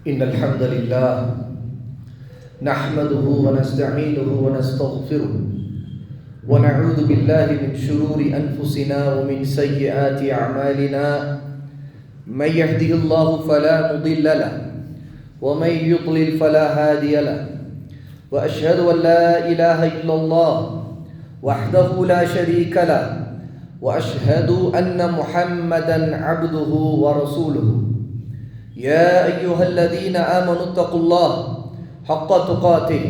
إن الحمد لله نحمده ونستعينه ونستغفره ونعوذ بالله من شرور أنفسنا ومن سيئات أعمالنا من يهده الله فلا مضل له ومن يضلل فلا هادي له وأشهد أن لا إله إلا الله وحده لا شريك له وأشهد أن محمدا عبده ورسوله يا أيها الذين آمنوا اتقوا الله حق تقاته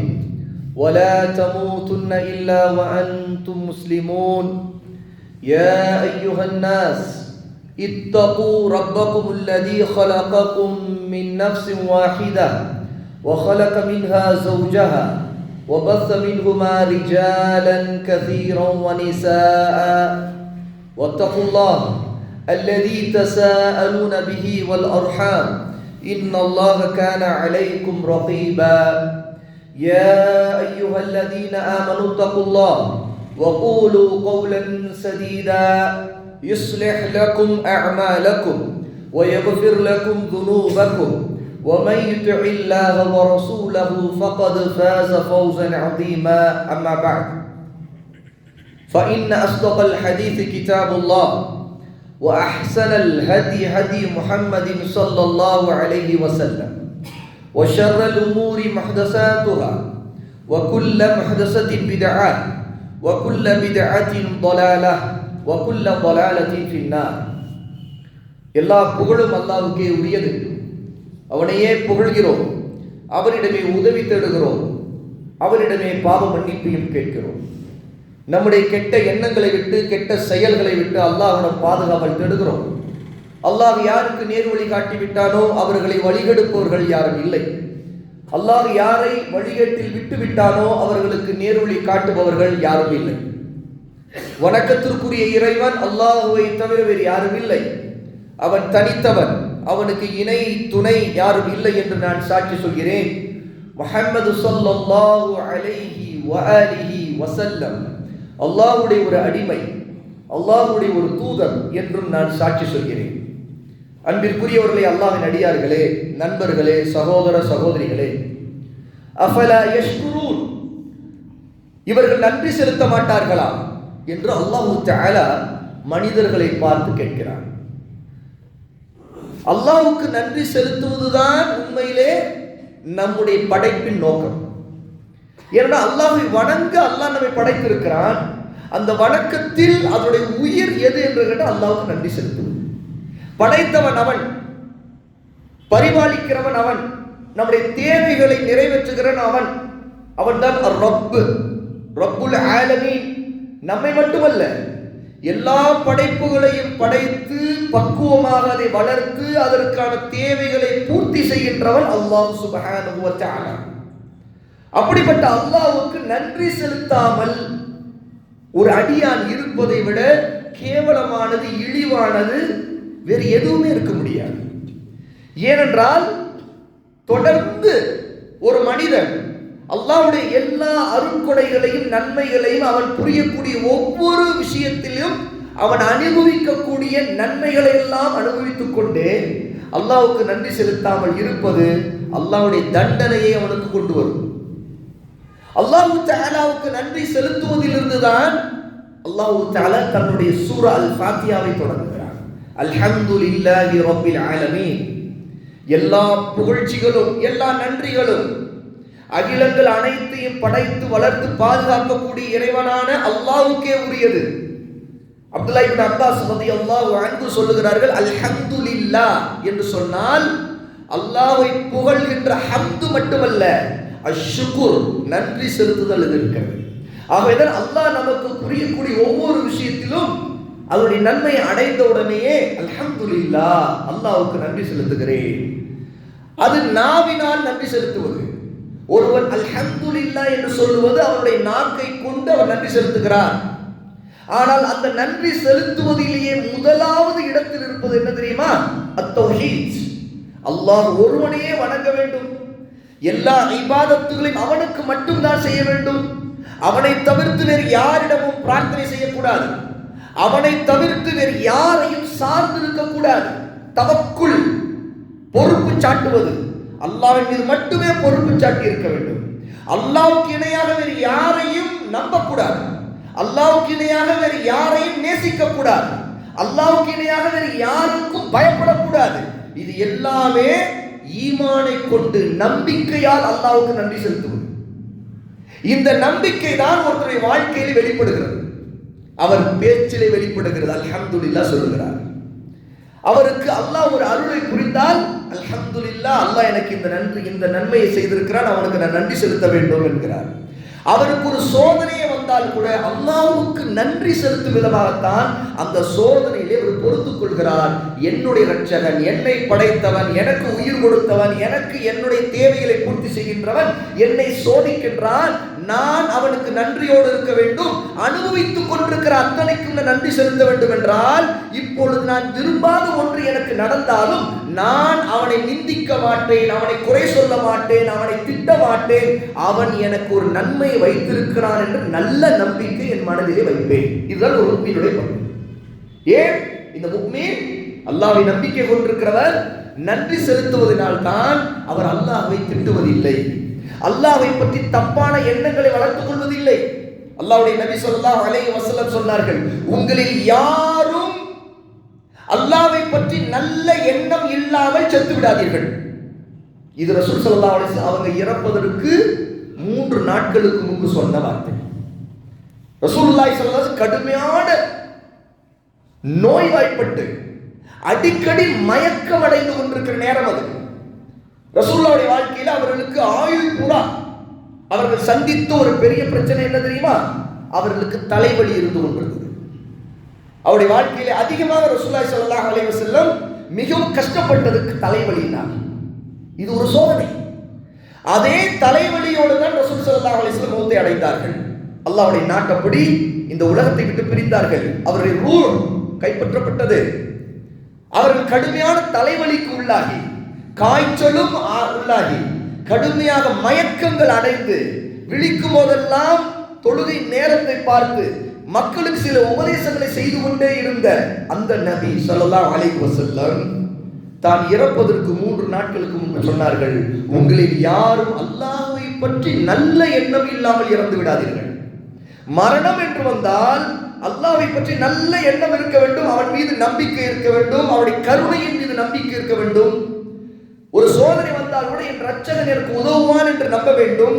ولا تموتن إلا وأنتم مسلمون يا أيها الناس اتقوا ربكم الذي خلقكم من نفس واحدة وخلق منها زوجها وبث منهما رجالا كثيرا ونساء واتقوا الله الذي تساءلون به والأرحام إن الله كان عليكم رقيبا يا أيها الذين آمنوا اتقوا الله وقولوا قولا سديدا يصلح لكم أعمالكم ويغفر لكم ذنوبكم ومن يطع الله ورسوله فقد فاز فوزا عظيما أما بعد فإن أصدق الحديث كتاب الله وأحسن الهدي هدي محمد صلى الله عليه وسلم وشر الأمور محدثاتها وكل محدثة بدعة وكل بدعة ضلالة وكل ضلالة في النار. எல்லா புகழும் அல்லாஹ்வுக்கே உரியது. அவனையே புகழ்கிறோம், அவரிடமே உதவி தேடுகிறோம், அவரிடமே பாவ மன்னிப்பையும் கேட்கிறோம். நம்முடைய கெட்ட எண்ணங்களை விட்டு கெட்ட செயல்களை விட்டு அல்லாஹ்விடம் பாதுகாவல் தேடுகிறோம். அல்லாஹ் யாருக்கு நேர் வழி காட்டி விட்டானோ அவர்களை வழிகெடுப்பவர்கள் யாரும் இல்லை. அல்லாஹ் யாரை வழிகேட்டில் விட்டு விட்டானோ அவர்களுக்கு நேர்வழி காட்டுபவர்கள் யாரும் இல்லை. வணக்கத்திற்குரிய இறைவன் அல்லாஹ்வை தவிர வேறு யாரும் இல்லை. அவன் தனித்தவன், அவனுக்கு இணை துணை யாரும் இல்லை என்று நான் சாட்சி சொல்கிறேன். முஹம்மது ஸல்லல்லாஹு அலைஹி வஆலிஹி வஸல்லம் அல்லாஹ்வுடைய ஒரு அடிமை, அல்லாஹ்வுடைய ஒரு தூதர் என்றும் நான் சாட்சி சொல்கிறேன். அன்பிற்குரியவர்களே, அல்லாஹ்வின் அடியார்களே, நண்பர்களே, சகோதர சகோதரிகளே, அஃபலா யஷ்குரூன், இவர்கள் நன்றி செலுத்த மாட்டார்களா என்று அல்லாஹ் தஆலா மனிதர்களை பார்த்து கேட்கிறார். அல்லாஹ்வுக்கு நன்றி செலுத்துவதுதான் உண்மையிலே நம்முடைய படைப்பின் நோக்கம். ஏன்னா அல்லாஹ்வை வணங்க அல்லாஹ் நம்மை படைத்திருக்கிறான். அந்த வணக்கத்தில் அதனுடைய உயிர் எது என்று கேட்டால் அல்லாஹ்வுக்கு நன்றி செலுத்துவது. படைத்தவன் அவன், பரிபாலிக்கிறவன் அவன், நம்முடைய தேவைகளை நிறைவேற்றுகிறவன் அவன். அவன்தான் ரப்பு, ரப்புல் ஆலமீன். நம்மை மட்டுமல்ல, எல்லா படைப்புகளையும் படைத்து பக்குவமாக அதை வளர்த்து அதற்கான தேவைகளை பூர்த்தி செய்கின்றவன் அல்லாஹ் சுப்ஹானஹு வ தஆலா. அப்படிப்பட்ட அல்லாஹ்வுக்கு நன்றி செலுத்தாமல் ஒரு அடியான் இருப்பதை விட கேவலமானது, இழிவானது வேறு எதுவுமே இருக்க முடியாது. ஏனென்றால் தொடர்ந்து ஒரு மனிதன் அல்லாஹ்வுடைய எல்லா அருட்கொடைகளையும் நன்மைகளையும் அவன் புரியக்கூடிய ஒவ்வொரு விஷயத்திலும் அவன் அனுபவிக்கக்கூடிய நன்மைகளை எல்லாம் அனுபவித்துக் கொண்டே அல்லாஹ்வுக்கு நன்றி செலுத்தாமல் இருப்பது அல்லாஹ்வுடைய தண்டனையை அவனுக்கு கொண்டு வரும். அல்லாஹ் தஆலாவுக்கு நன்றி செலுத்துவதிலிருந்துதான் அல்லாஹ் தஆலா தன்னுடைய சூரா அல் ஃபாத்தியாவை தொடங்குகிறார். அல்ஹம்துலில்லாஹி ரப்பில் ஆலமீன். எல்லா புகழ்ச்சிகளும் எல்லா நன்றிகளும் அகிலங்கள் அனைத்தையும் படைத்து வளர்த்து பாதுகாக்கக்கூடிய இறைவனான அல்லாஹ்வுக்கே உரியது. அப்துல்லாஹ் இப்னு அப்பாஸ் ரலியல்லாஹு அன்ஹு சொல்லுகிறார்கள், அல்ஹம்துலில்லாஹ் என்று சொன்னால் அல்லாஹ்வை புகழ்கின்ற ஹம்து மட்டுமல்ல, அஷ்ஷுகுர் நன்றி செலுத்துதல் இருக்கிறது. ஆகவேதான் அல்லாஹ் நமக்கு புரியக்கூடிய ஒவ்வொரு விஷயத்திலும் அதனுடைய நன்மையை அடைந்த உடனேயே அல்ஹம்துலில்லாஹ் அல்லாஹ்வுக்கு நன்றி செலுத்துகிறேன். அது நாவினால் நன்றி செலுத்துவது. ஒருவன் அல்ஹம்துலில்லாஹ் என்று சொல்லுவது அவனுடைய நாக்கை கொண்டு அவன் நன்றி செலுத்துகிறான். ஆனால் அந்த நன்றி செலுத்துவதிலேயே முதலாவது இடத்தில் இருப்பது என்ன தெரியுமா? அத்தௌஹீத். அல்லாஹ் ஒருவனையே வணங்க வேண்டும். எல்லா இபாதத்துகளையும் அவனுக்கு மட்டும்தான் செய்ய வேண்டும். அவனை தவிர்த்து வேறு யாரிடமும் பிரார்த்தனை செய்யக்கூடாது. அவனை தவிர்த்து வேறு யாரையும் சார்ந்து இருக்க கூடாது. தவக்குல் பொறுப்பு சாட்டுவது, அல்லாஹ்வின் மீது மட்டுமே பொறுப்பு சாட்டி இருக்க வேண்டும். அல்லாஹ்வுக்கு இணையாக வேறு யாரையும் நம்பக்கூடாது. அல்லாஹ்வுக்கு இணையாக வேறு யாரையும் நேசிக்க கூடாது. அல்லாஹ்வுக்கு இணையாக வேறு யாருக்கும் பயப்படக்கூடாது. இது எல்லாமே ஈமானை கொண்டு நம்பிக்கையால் அல்லாஹ்வுக்கு நன்றி செலுத்துவது. இந்த நம்பிக்கை தான் ஒருத்தருடைய வாழ்க்கையில் வெளிப்படுகிறது. அவர் பேச்சிலே வெளிப்படுகிறது. அல்ஹம்துலில்லாஹ் சொல்லுகிறார். அவருக்கு அல்லாஹ் ஒரு அருளை புரிந்தால் அல்ஹம்துலில்லாஹ், அல்லாஹ் எனக்கு இந்த நன்மையை செய்திருக்கிறான், அவனுக்கு நான் நன்றி செலுத்த வேண்டும் என்கிறார். அவருக்கு ஒரு சோதனையே வந்தால் கூட அல்லாஹ்வுக்கு நன்றி செலுத்தும் விதமாகத்தான் அந்த சோதனையிலே அவர் பொறுத்துக் கொள்கிறார். என்னுடைய இரட்சகன், என்னை படைத்தவன், எனக்கு உயிர் கொடுத்தவன், எனக்கு என்னுடைய தேவைகளை பூர்த்தி செய்கின்றவன் என்னை சோதிக்கின்றான், நான் அவனுக்கு நன்றியோடு இருக்க வேண்டும். அனுபவித்துக் கொண்டிருக்கிற அத்தனைக்கும் நன்றி செலுத்த வேண்டும் என்றால், இப்பொழுது நான் விரும்பாத ஒன்று எனக்கு நடந்தாலும் நான் அவனை நிந்திக்க மாட்டேன், அவனை குறை சொல்ல மாட்டேன், அவனை திட்ட மாட்டேன். அவன் எனக்கு ஒரு நன்மை வைத்திருக்கிறான் என்ற நல்ல நம்பிக்கை என் மனதிலே வைப்பேன். இதுதான் ஒரு முஃமினுடைய பண்பு. ஏன் இந்த முஃமின் அல்லாஹ்வை நம்பிக்கை கொண்டிருக்கிறவர் நன்றி செலுத்துவதனால் தான் அவர் அல்லாஹ்வை திட்டுவதில்லை, அல்லாஹ்வை பற்றி தப்பான எண்ணங்களை வளர்த்துக் கொள்வதில்லை. அல்லாஹ்வுடைய நபி ஸல்லல்லாஹு அலைஹி வஸல்லம் சொன்னார்கள், உங்களில் யாரும் அல்லாஹ்வை பற்றி நல்ல எண்ணம் இல்லாமல் செத்து விடாதீர்கள். இது ரசூல் ஸல்லல்லாஹு அலைஹி வஸல்லம் அவங்க இறப்பதற்கு 3 நாட்களுக்கு முன்பு சொன்ன வார்த்தை. ரசூலுல்லாஹி ஸல்லல்லாஹு அலைஹி வஸல்லம் கடுமையான நோய்வாய்ப்பட்டு அடிக்கடி மயக்கம் அடைந்து கொண்டிருக்கிற நேரம் அது. ரசூலுல்லாஹ்வுடைய வாழ்க்கையில் அவர்களுக்கு ஆயுள் பூரா அவர்கள் சந்தித்த ஒரு பெரிய பிரச்சனை என்ன தெரியுமா? அவர்களுக்கு தலைவலி இருந்து கொண்டிருந்தது. அவருடைய வாழ்க்கையிலே அதிகமாக ரசூலுல்லாஹி ஸல்லல்லாஹு அலைஹி வஸல்லம் மிகவும் கஷ்டப்பட்டதுக்கு தலைவலியினால். இது ஒரு சோதனை. அதே தலைவலியோடு தான் ரசூல் ஸல்லல்லாஹு அலைஹி வஸல்லம் மௌத்தை அடைந்தார்கள். அல்லாஹ்வுடைய நாட்டப்படி இந்த உலகத்தை விட்டு பிரிந்தார்கள். அவருடைய ரூஹ் கைப்பற்றப்பட்டது. அவர்கள் கடுமையான தலைவலிக்கு உள்ளாகி, காய்ச்சலும் உள்ளாகி, கடுமையாக மயக்கங்கள் அடைந்து, விழிக்கும் போதெல்லாம் தொழுகை நேரத்தை பார்த்து மக்களுக்கு சில உபதேசங்களை செய்து கொண்டே இருந்த அந்த நபி ஸல்லல்லாஹு அலைஹி வஸல்லம் தான் இறப்பதற்கு 3 நாட்களுக்கு முன்பு சொன்னார்கள், உங்களில் யாரும் அல்லாஹ்வை பற்றி நல்ல எண்ணம் இல்லாமல் இறந்து விடாதீர்கள். மரணம் என்று வந்தால் அல்லாஹ்வை பற்றி நல்ல எண்ணம் இருக்க வேண்டும், அவன் மீது நம்பிக்கை இருக்க வேண்டும், அவனுடைய கருணையின் மீது நம்பிக்கை இருக்க வேண்டும். ஒரு சோதனை வந்தால் கூட என் இரட்சகன் எனக்கு உதவுவான் என்று நம்ப வேண்டும்.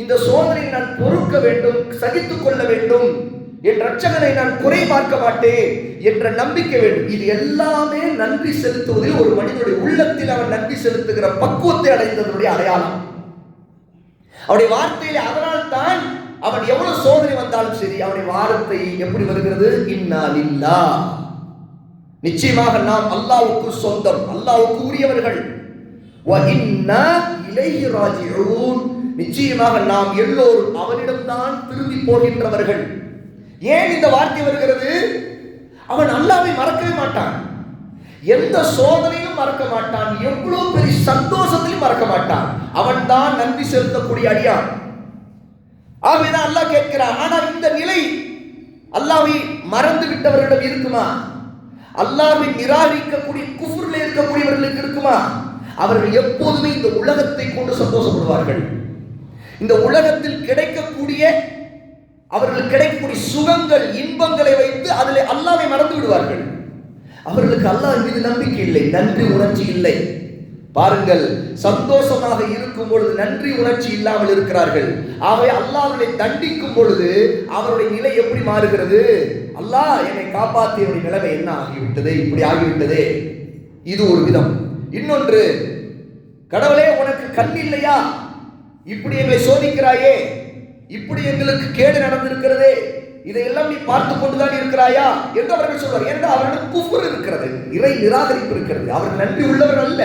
இந்த சோதனையை நான் பொறுக்க வேண்டும், சகித்துக் கொள்ள வேண்டும், என் இரட்சகனை நான் குறை பார்க்க மாட்டேன் என்ற நம்பிக்கை வேண்டும். இது எல்லாமே நன்றி செலுத்துவதில் ஒரு மனிதனுடைய உள்ளத்தில் அவன் நன்றி செலுத்துகிற பக்குவத்தை அடைந்ததனுடைய அடையாளம். அவருடைய வார்த்தையிலே அதனால் தான் அவன் எவ்வளவு சோதனை வந்தாலும் சரி, அவனுடைய வார்த்தை எப்படி வருகிறது? இன்னா லில்லாஹ், நிச்சயமாக நாம் அல்லாஹ்வுக்கு சொந்தம், அல்லாஹ்வுக்கு உரியவர்கள். வ இன்னா இலைஹி ராஜிஊன், நிச்சயமாக நாம் எல்லோரும் அவனிடம்தான் திரும்பி போகின்றவர்கள். ஏன் இந்த வார்த்தை வருகிறது? அவன் அல்லாஹ்வை மறக்கவே மாட்டான், எந்த சோதனையிலும் மறக்க மாட்டான், எவ்வளவு பெரிய சந்தோஷத்திலும் மறக்க மாட்டான். அவன் தான் நன்றி செலுத்தக்கூடிய அடியான். ஆகவேதான் அல்லாஹ் கேட்கிறான். ஆனால் இந்த நிலை அல்லாஹ்வை மறந்து விட்டவர்களிடம் இருக்குமா? அல்லாஹ்வை நிராகரிக்கக்கூடிய குஃப்ரில் இருக்கக்கூடியவர்களுக்கு இருக்குமா? அவர்கள் எப்போதுமே இந்த உலகத்தை கொண்டு சந்தோஷப்படுவார்கள். இந்த உலகத்தில் கிடைக்கக்கூடிய அவர்களுக்கு கிடைக்கக்கூடிய சுகங்கள், இன்பங்களை வைத்து அதில் அல்லாஹ்வை மறந்து விடுவார்கள். அவர்களுக்கு அல்லாஹ் மீது நம்பிக்கை இல்லை, நன்றி உணர்ச்சி இல்லை. பாருங்கள், சந்தோஷமாக இருக்கும் பொழுது நன்றி உணர்ச்சி இல்லாமல் இருக்கிறார்கள். ஆகவே அல்லாஹ்வை தண்டிக்கும் பொழுது அவருடைய நிலை எப்படி மாறுகிறது? அல்லாஹ் என்னை காப்பாற்றியவருடைய நிலைமை என்ன ஆகிவிட்டது, இப்படி ஆகிவிட்டதே. இது ஒரு விதம். இன்னொன்று, கடவுளே உனக்கு கண் இல்லையா, இப்படி எங்களை சோதிக்கிறாயே, இப்படி எங்களுக்கு கேடு நடந்திருக்கிறதே, இதையெல்லாம் நீ பார்த்து கொண்டுதான் இருக்கிறாயா என்று அவர்கள் சொல்வார். ஏனென்றால் அவர்கள் குஃப்ர் இருக்கிறது, இறை நிராகரிப்பு இருக்கிறது, அவர்கள் நன்றி உள்ளவர் அல்ல.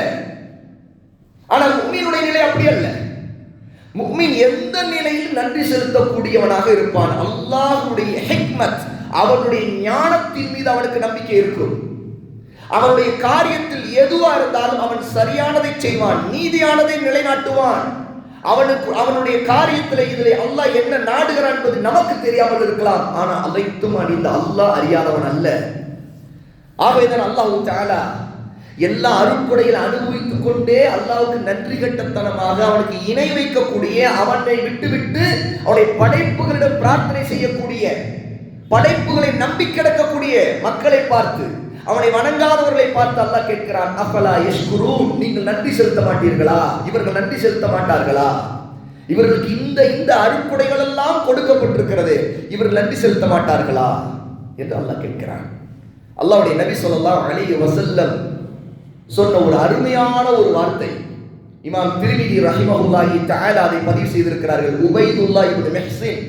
ஆனால் முஃமினுடைய நிலை அப்படி அல்ல. முஃமின் எந்த நிலையில் நன்றி செலுத்தக்கூடியவனாக இருப்பான்? அல்லாஹ்வுடைய ஹிக்மத், அவனுடைய ஞானத்தின் மீது அவனுக்கு நம்பிக்கை இருக்கும். அவனுடைய காரியத்தில் எதுவா இருந்தாலும் அவன் சரியானதை செய்வான், நீதியானதை நிலைநாட்டுவான். அவனுடைய காரியத்தில் இதிலே அல்லாஹ் என்ன நாடுகிறான் என்பது நமக்கு தெரியாமல் இருக்கலாம், ஆனால் அனைத்தும் அறிந்த அல்லாஹ் அறியாதவன் அல்ல. ஆகவேதான் அல்லாஹ் தஆலா எல்லா அருட்கொடைகளை அனுபவித்துக் கொண்டே அல்லாஹ்வுக்கு நன்றி கட்டத்தனமாக அவனுக்கு இணை வைக்கக்கூடிய, அவனை விட்டுவிட்டு அவனை படைப்புகளிடம் பிரார்த்தனை செய்யக்கூடிய, படைப்புகளை நம்பி கிடக்கக்கூடிய மக்களை பார்த்து, அவனை வணங்காதவர்களை பார்த்து அல்லாஹ் கேட்கிறான், அஃபலா யஷ்குரூன், நீங்கள் நன்றி செலுத்த மாட்டீர்களா? இவர்கள் நன்றி செலுத்த மாட்டார்களா? இவர்களுக்கு இந்த அருட்கொடைகள் எல்லாம் கொடுக்கப்பட்டிருக்கிறது, இவர்கள் நன்றி செலுத்த மாட்டார்களா என்று அல்லாஹ் கேட்கிறான். அல்லாஹ்வுடைய நபி ஸல்லல்லாஹு அலைஹி வஸல்லம் சொன்ன ஒரு அருமையான ஒரு வார்த்தை, இமாம் திர்மிதி ரஹிமஹுல்லாஹி தஆலா அதை பதிவு செய்திருக்கிறார்கள். உபைதுல்லாஹ் இப்னு முஹ்சின்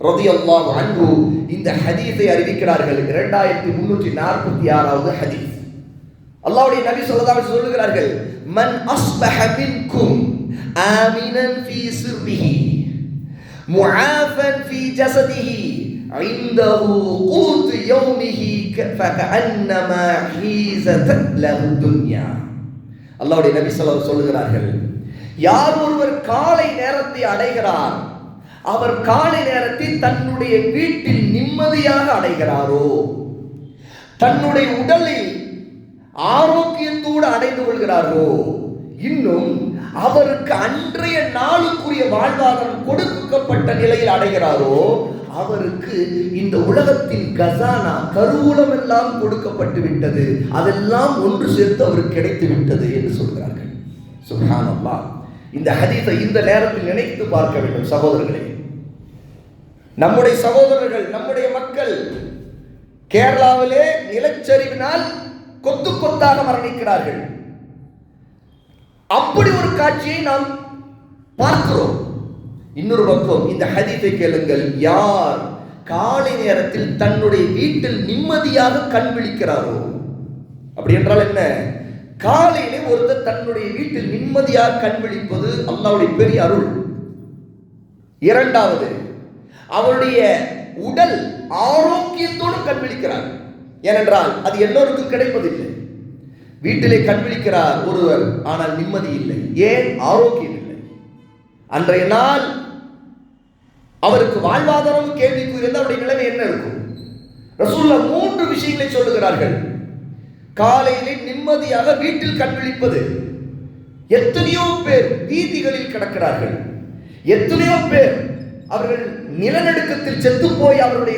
ரலியல்லாஹு அன்ஹு இந்த ஹதீஸை அறிவிக்கிறார்கள். 2346வது ஹதீஸ். அல்லாஹ்வுடைய நபி ஸல்லல்லாஹு அலைஹி வஸல்லம் சொல்லுகிறார்கள், மன் அஸ்பஹ மின்கும் ஆமினன் ஃபீ சிர்ரிஹி முஆஃபன் ஃபீ ஜஸதிஹி இன்தஹு கூத் யௌமிஹி ஃபகஅன்னமா ஹீஸத் லஹு துன்யா. அல்லாஹ்வுடைய நபி ஸல்லல்லாஹு அலைஹி வஸல்லம் சொல்லுகிறார்கள், யார் ஒருவர் காலை நேரத்தை அடைகிறார், அவர் காலை நேரத்தில் தன்னுடைய வீட்டில் நிம்மதியாக அடைகிறாரோ, தன்னுடைய உடலில் ஆரோக்கியத்தோடு அடைந்து கொள்கிறாரோ, இன்னும் அவருக்கு அன்றைய நாளுக்குரிய வாழ்வாதாரம் கொடுக்கப்பட்ட நிலையில் அடைகிறாரோ, அவருக்கு இந்த உலகத்தின் கசானா கருவூலம் எல்லாம் கொடுக்கப்பட்டு விட்டது, அதெல்லாம் ஒன்று சேர்த்து அவருக்கு கிடைத்து விட்டது என்று சொல்கிறார்கள். சுப்ஹானல்லாஹ். இந்த ஹதீஸை இந்த நேரத்தில் நினைத்து பார்க்க வேண்டும் சகோதரர்களே. நம்முடைய சகோதரர்கள், நம்முடைய மக்கள் கேரளாவிலே நிலச்சரிவினால் கொத்து கொத்தாக மரணிக்கிறார்கள். அப்படி ஒரு காட்சியை நாம் பார்க்கிறோம். இன்னொரு பக்கம் இந்த ஹதீஸை கேளுங்கள், யார் காலை நேரத்தில் தன்னுடைய வீட்டில் நிம்மதியாக கண் விழிக்கிறாரோ, அப்படி என்றால் என்ன? காலையிலே ஒருத்தர் தன்னுடைய வீட்டில் நிம்மதியாக கண் விழிப்பது அல்லாஹ்வுடைய பெரிய அருள். இரண்டாவது, அவருடைய உடல் ஆரோக்கியத்தோடு கண் விழிக்கிறார். ஏனென்றால் அது எல்லோருக்கும் கிடைப்பதில்லை. வீட்டிலே கண் விழிக்கிறார் ஒருவர், ஆனால் நிம்மதி இல்லை. ஏன்? ஆரோக்கியம் இல்லை. அன்றைய நாள் அவருக்கு வாழ்வாதாரம் கேள்விக்குரியது. அவருடைய நிலைமை என்ன இருக்கும்? ரசூலுல்லாஹ் 3 விஷயங்களை சொல்லுகிறார்கள். காலையிலே நிம்மதியாக வீட்டில் கண் விழிப்பது. எத்தனையோ பேர் வீதிகளில் கிடக்கிறார்கள். எத்தனையோ பேர் அவர்கள் நிலநடுக்கத்தில் செத்து போய் அவருடைய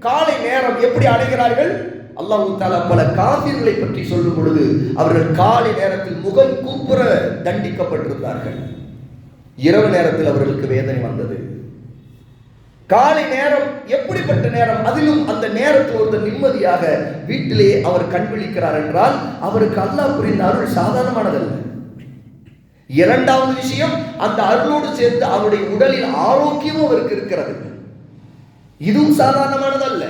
காலை நேரம் எப்படி அடைகிறார்கள்? அல்லாஹ் தஆலா பல காஃபிர்களை பற்றி சொல்லும் பொழுது அவர்கள் காலை நேரத்தில் முகம் கூப்புற தண்டிக்கப்பட்டிருந்தார்கள். இரவு நேரத்தில் அவர்களுக்கு வேதனை வந்தது. காலை நேரம் எப்படிப்பட்ட நேரம்? அதிலும் அந்த நேரத்தில் ஒருத்தர் நிம்மதியாக வீட்டிலே அவர் கண் விழிக்கிறார் என்றால் அவருக்கு அல்லாஹ் புரிந்த அருள் சாதாரணமானதல்ல. இரண்டாவது விஷயம், அந்த அருளோடு சேர்த்து அவருடைய உடலில் ஆரோக்கியமும் அவருக்கு இருக்கிறது. இதுவும் சாதாரணமானதல்ல.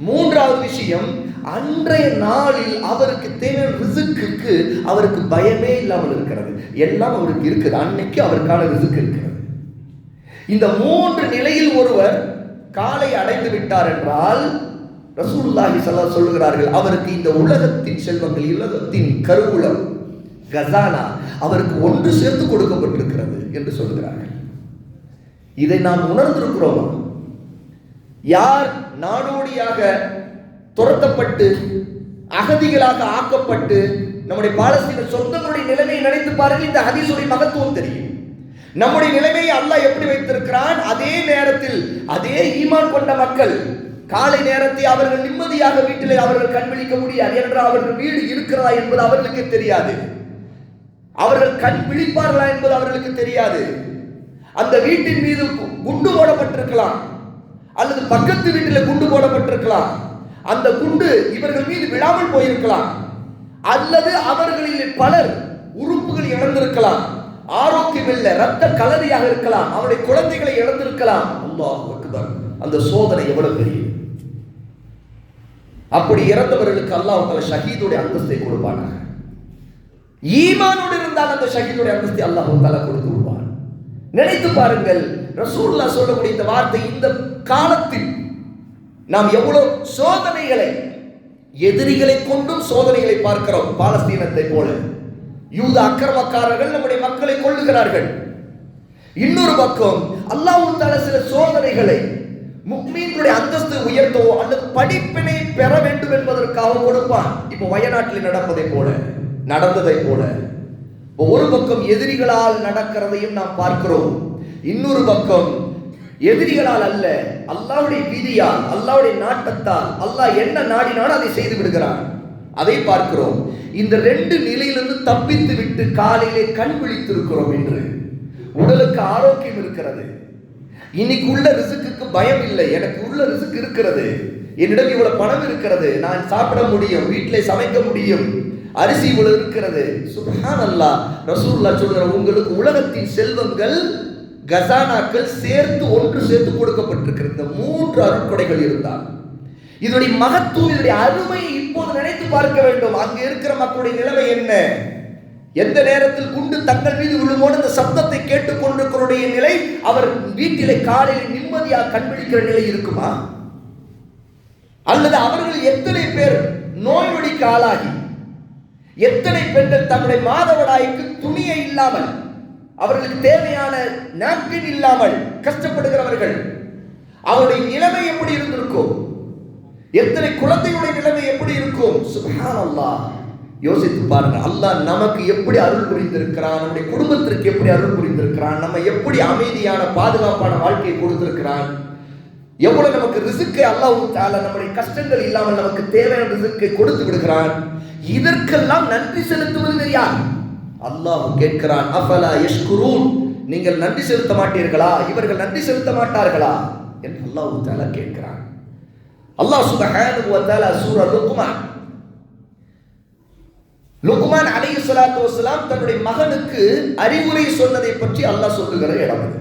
மூன்றாவது விஷயம், அன்றைய நாளில் அவருக்கு தேவையான ரிஸ்க்குக்கு அவருக்கு பயமே இல்லாமல் இருக்கிறது. எல்லாம் அவருக்கு இருக்குது. அன்னைக்கு அவருக்கான ரிஸ்க் இருக்கிறது. இந்த 3 நிலையில் ஒருவர் காலை அடைந்து விட்டார் என்றால் ரசூலுல்லாஹி ஸல்லல்லாஹு அலைஹி சொல்லுகிறார்கள், அவருக்கு இந்த உலகத்தின் செல்வங்கள், உலகத்தின் கருவூலம், கசானா அவருக்கு ஒன்று சேர்த்து கொடுக்கப்பட்டிருக்கிறது என்று சொல்லுகிறார்கள். இதை நாம் உணர்ந்திருக்கிறோமா? யார் நாடோடியாக துரத்தப்பட்டு அகதிகளாக ஆக்கப்பட்டு நம்முடைய பாலஸ்தீன சொந்தங்களுடைய நிலைமையை நினைத்து பாருங்கள். இந்த ஹதீஸுடைய மகத்துவம் தெரியும். நம்முடைய நிலைமையை அல்லாஹ் எப்படி வைத்திருக்கிறான்? அதே நேரத்தில் அதே ஈமான் கொண்ட மக்கள் காலை நேரத்தை அவர்கள் நிம்மதியாக வீட்டிலே அவர்கள் கண் விழிக்க முடியாது. என்றால் அவர்கள் வீடு இருக்கிறதா என்பது அவர்களுக்கு தெரியாது. அவர்கள் கண் விழிப்பார்களா என்பது அவர்களுக்கு தெரியாது. அந்த வீட்டின் மீது குண்டு போடப்பட்டிருக்கலாம், அல்லது பக்கத்து வீட்டில் குண்டு போடப்பட்டிருக்கலாம். அந்த குண்டு இவர்கள் மீது விழாமல் போயிருக்கலாம், அல்லது அவர்களில் பலர் உறுப்புகள் இழந்திருக்கலாம், ஆரோக்கியம் இல்லை, ரத்த கலரியாக இருக்கலாம், அவருடைய குழந்தைகளை இழந்திருக்கலாம். அல்லாஹ் அக்பர். அந்த சோதனை எவ்வளவு பெரிய! அப்படி இறந்தவர்களுக்கு அல்லாஹ் தஆலா ஷஹீதுடைய அந்தஸ்தை கொடுப்பானாக. ஈமானோடு இருந்தால் அந்த ஷஹீதுடைய அந்தஸ்தை அல்லாஹ் தஆலா கொடுத்து விடுவான். நினைத்து பாருங்கள், ரசூலுல்லாஹ் சொல்லக்கூடிய இந்த வார்த்தை, இந்த காலத்தில் நாம் எவ்வளவு சோதனைகளை, எதிரிகளை கொண்டும் சோதனைகளை பார்க்கிறோம். பாலஸ்தீனத்தை போல யூத அக்கிரமக்காரர்கள் நம்முடைய மக்களை கொல்லுகிறார்கள். இன்னொரு பக்கம் அல்லாஹ் தஆலா சில சோதனைகளை முஃமின்களுடைய அந்தஸ்து உயர்த்தவோ அல்லது படிப்பினை பெற வேண்டும் என்பதற்காக கொடுப்பான். இப்போ வயநாட்டில் நடப்பதை போல நடந்ததை போல. ஒரு பக்கம் எதிரிகளால் நடக்கிறதையும் நாம் பார்க்கிறோம், இன்னொரு பக்கம் எதிரிகளால் அல்ல, அல்லாஹ்வுடைய விதியால், அல்லாஹ்வுடைய நாட்டத்தால், அல்லாஹ் என்ன நாடினாலும் அதை செய்து விடுகிறான், அதை பார்க்கிறோம். இந்த ரெண்டு நிலையிலிருந்து தப்பித்து விட்டு காலையிலே கண் விழித்திருக்கிறோம் என்று உடலுக்கு ஆரோக்கியம் இருக்கிறது. இன்னைக்கு உள்ள ரிசுக்கு பயம் இல்லை, எனக்கு உள்ள ரிசுக்கு இருக்கிறது, என்னிடம் இவ்வளவு பணம் இருக்கிறது, நான் சாப்பிட முடியும், வீட்டிலே சமைக்க முடியும், அரிசி இவ்வளவு இருக்கிறது. சுப்ஹானல்லாஹ். ரசூலுல்லாஹ் சொல்றாங்க, உங்களுக்கு உலகத்தின் செல்வங்கள் கசானாக்கள் சேர்த்து ஒன்று சேர்த்து கொடுக்கப்பட்டிருக்கிறது. இந்த 3 அருட்கொடைகள் இருந்தால் இதனுடைய மகத்துவம், இதனுடைய அருமையை இப்போது நினைத்து பார்க்க வேண்டும். அங்க இருக்கிற மக்களுடைய நிலைமை என்ன? எந்த நேரத்தில் குண்டு தங்கள் மீது விழுமோடு அந்த சப்தத்தை கேட்டுக் கொண்டிருக்கிற நிலை, அவர் வீட்டிலே காலையில் நிம்மதியாக கண்பிடிக்கிற நிலை இருக்குமா? அல்லது அவர்கள் எத்தனை பேர் நோய் நொடிக்கு ஆளாகி, எத்தனை பெண்கள் தன்னுடைய மாதவிடாய்க்கு துணியை இல்லாமல், அவர்களுக்கு தேவையான நாப்கின் இல்லாமல் கஷ்டப்படுகிறவர்கள், அவருடைய நிலைமை எப்படி இருந்திருக்கும்? எத்தனை குழந்தைகளுடைய நிலைமை எப்படி இருக்கும்? சுப்ஹானல்லாஹ். யோசித்து பாருங்க, அல்லாஹ் நமக்கு எப்படி அருள் புரிந்திருக்கிறான், நம்முடைய குடும்பத்திற்கு எப்படி அருள் புரிந்திருக்கிறான், நம்ம எப்படி அமைதியான பாதுகாப்பான வாழ்க்கையை கொடுத்திருக்கிறான், எவ்வளவு நமக்கு ரிசுக்கை அல்லாஹ் தஆலா நம்முடைய கஷ்டங்கள் இல்லாமல் நமக்கு தேவையான ரிசுக்கை கொடுத்து விடுகிறான். இதற்கெல்லாம் நன்றி செலுத்துவது யார்? அல்லாஹ் கேட்கிறான், அஃபலா யஷ்குரூன், நீங்கள் நன்றி செலுத்த மாட்டீர்களா, இவர்கள் நன்றி செலுத்த மாட்டார்களா என்று அல்லாஹ் தஆலா கேட்கிறான். அல்லாஹ் சுப்ஹானஹு வ தஆலா சூரா லுக்மான் அலைஹிஸ்ஸலாத்து வஸ்ஸலாம் தன்னுடைய மகனுக்கு அறிவுரை சொன்னதை பற்றி அல்லாஹ் சொல்லுகிற இடம் அது.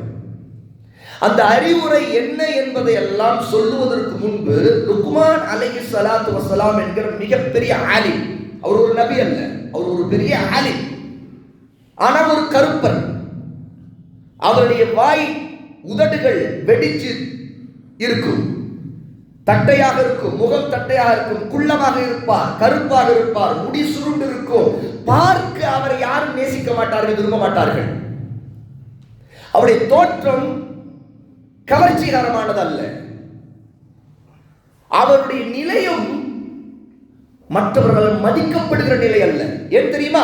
அந்த அறிவுரை என்ன என்பதை எல்லாம் சொல்லுவதற்கு முன்பு லுக்மான் அலைஹிஸ்ஸலாத்து வஸ்ஸலாம் என்கிற மிகப்பெரிய ஆலிம், அவர் ஒரு நபி அல்ல, அவர் ஒரு பெரிய ஆலிம், ஆனால் ஒரு கருப்பர். அவருடைய வாய் உதடுகள் வெடிச்சு இருக்கும், தட்டையாக இருக்கும், முகம் தட்டையாக இருக்கும், குள்ளமாக இருப்பார், கருப்பாக இருப்பார், முடி சுருண்டு இருக்கும். பார்க்க அவரை யாரும் நேசிக்க மாட்டார்கள், விரும்ப மாட்டார்கள். அவருடைய தோற்றம் கவர்ச்சிகரமானது அல்ல. அவருடைய நிலையும் மற்றவர்கள் மதிக்கப்படுகிற நிலை அல்ல. ஏன் தெரியுமா?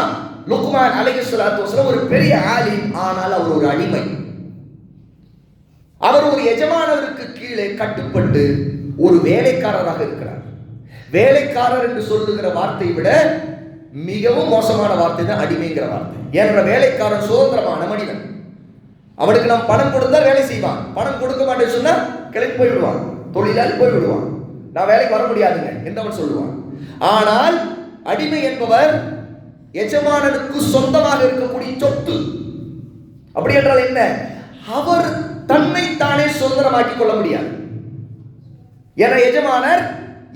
லுக்மான் அலைஹிஸ்ஸலாத்து வஸலாம் ஒரு பெரிய ஆலிம், ஆனால் அவர் ஒரு அடிமை. அவர் ஒரு எஜமானருக்கு கீழே கட்டுப்பட்டு ஒரு வேலைக்காரராக இருக்கிறார். வேலைக்காரர் என்று சொல்லுகிற வார்த்தையை விட மிகவும் மோசமான வார்த்தை தான் அடிமைங்கிற வார்த்தை. என்ற வேலைக்காரன் சுதந்திரமான மனிதன், அவனுக்கு நாம் பணம் கொடுத்தா வேலை செய்வான், பணம் கொடுக்க மாட்டேன்னு சொன்னா கிளம்பி போய்விடுவான், தொழிலாளி போய்விடுவான், நான் வேலைக்கு வர முடியாதுங்க என்று அவன் சொல்லுவான். ஆனால் அடிமை என்பவர் எஜமானனுக்கு சொந்தமாக இருக்கக்கூடிய சொத்து. அப்படி என்றால் என்ன? அவர் தன்னை தானே சுதந்திரமாக்கிக் கொள்ள முடியாது. என எஜமானர்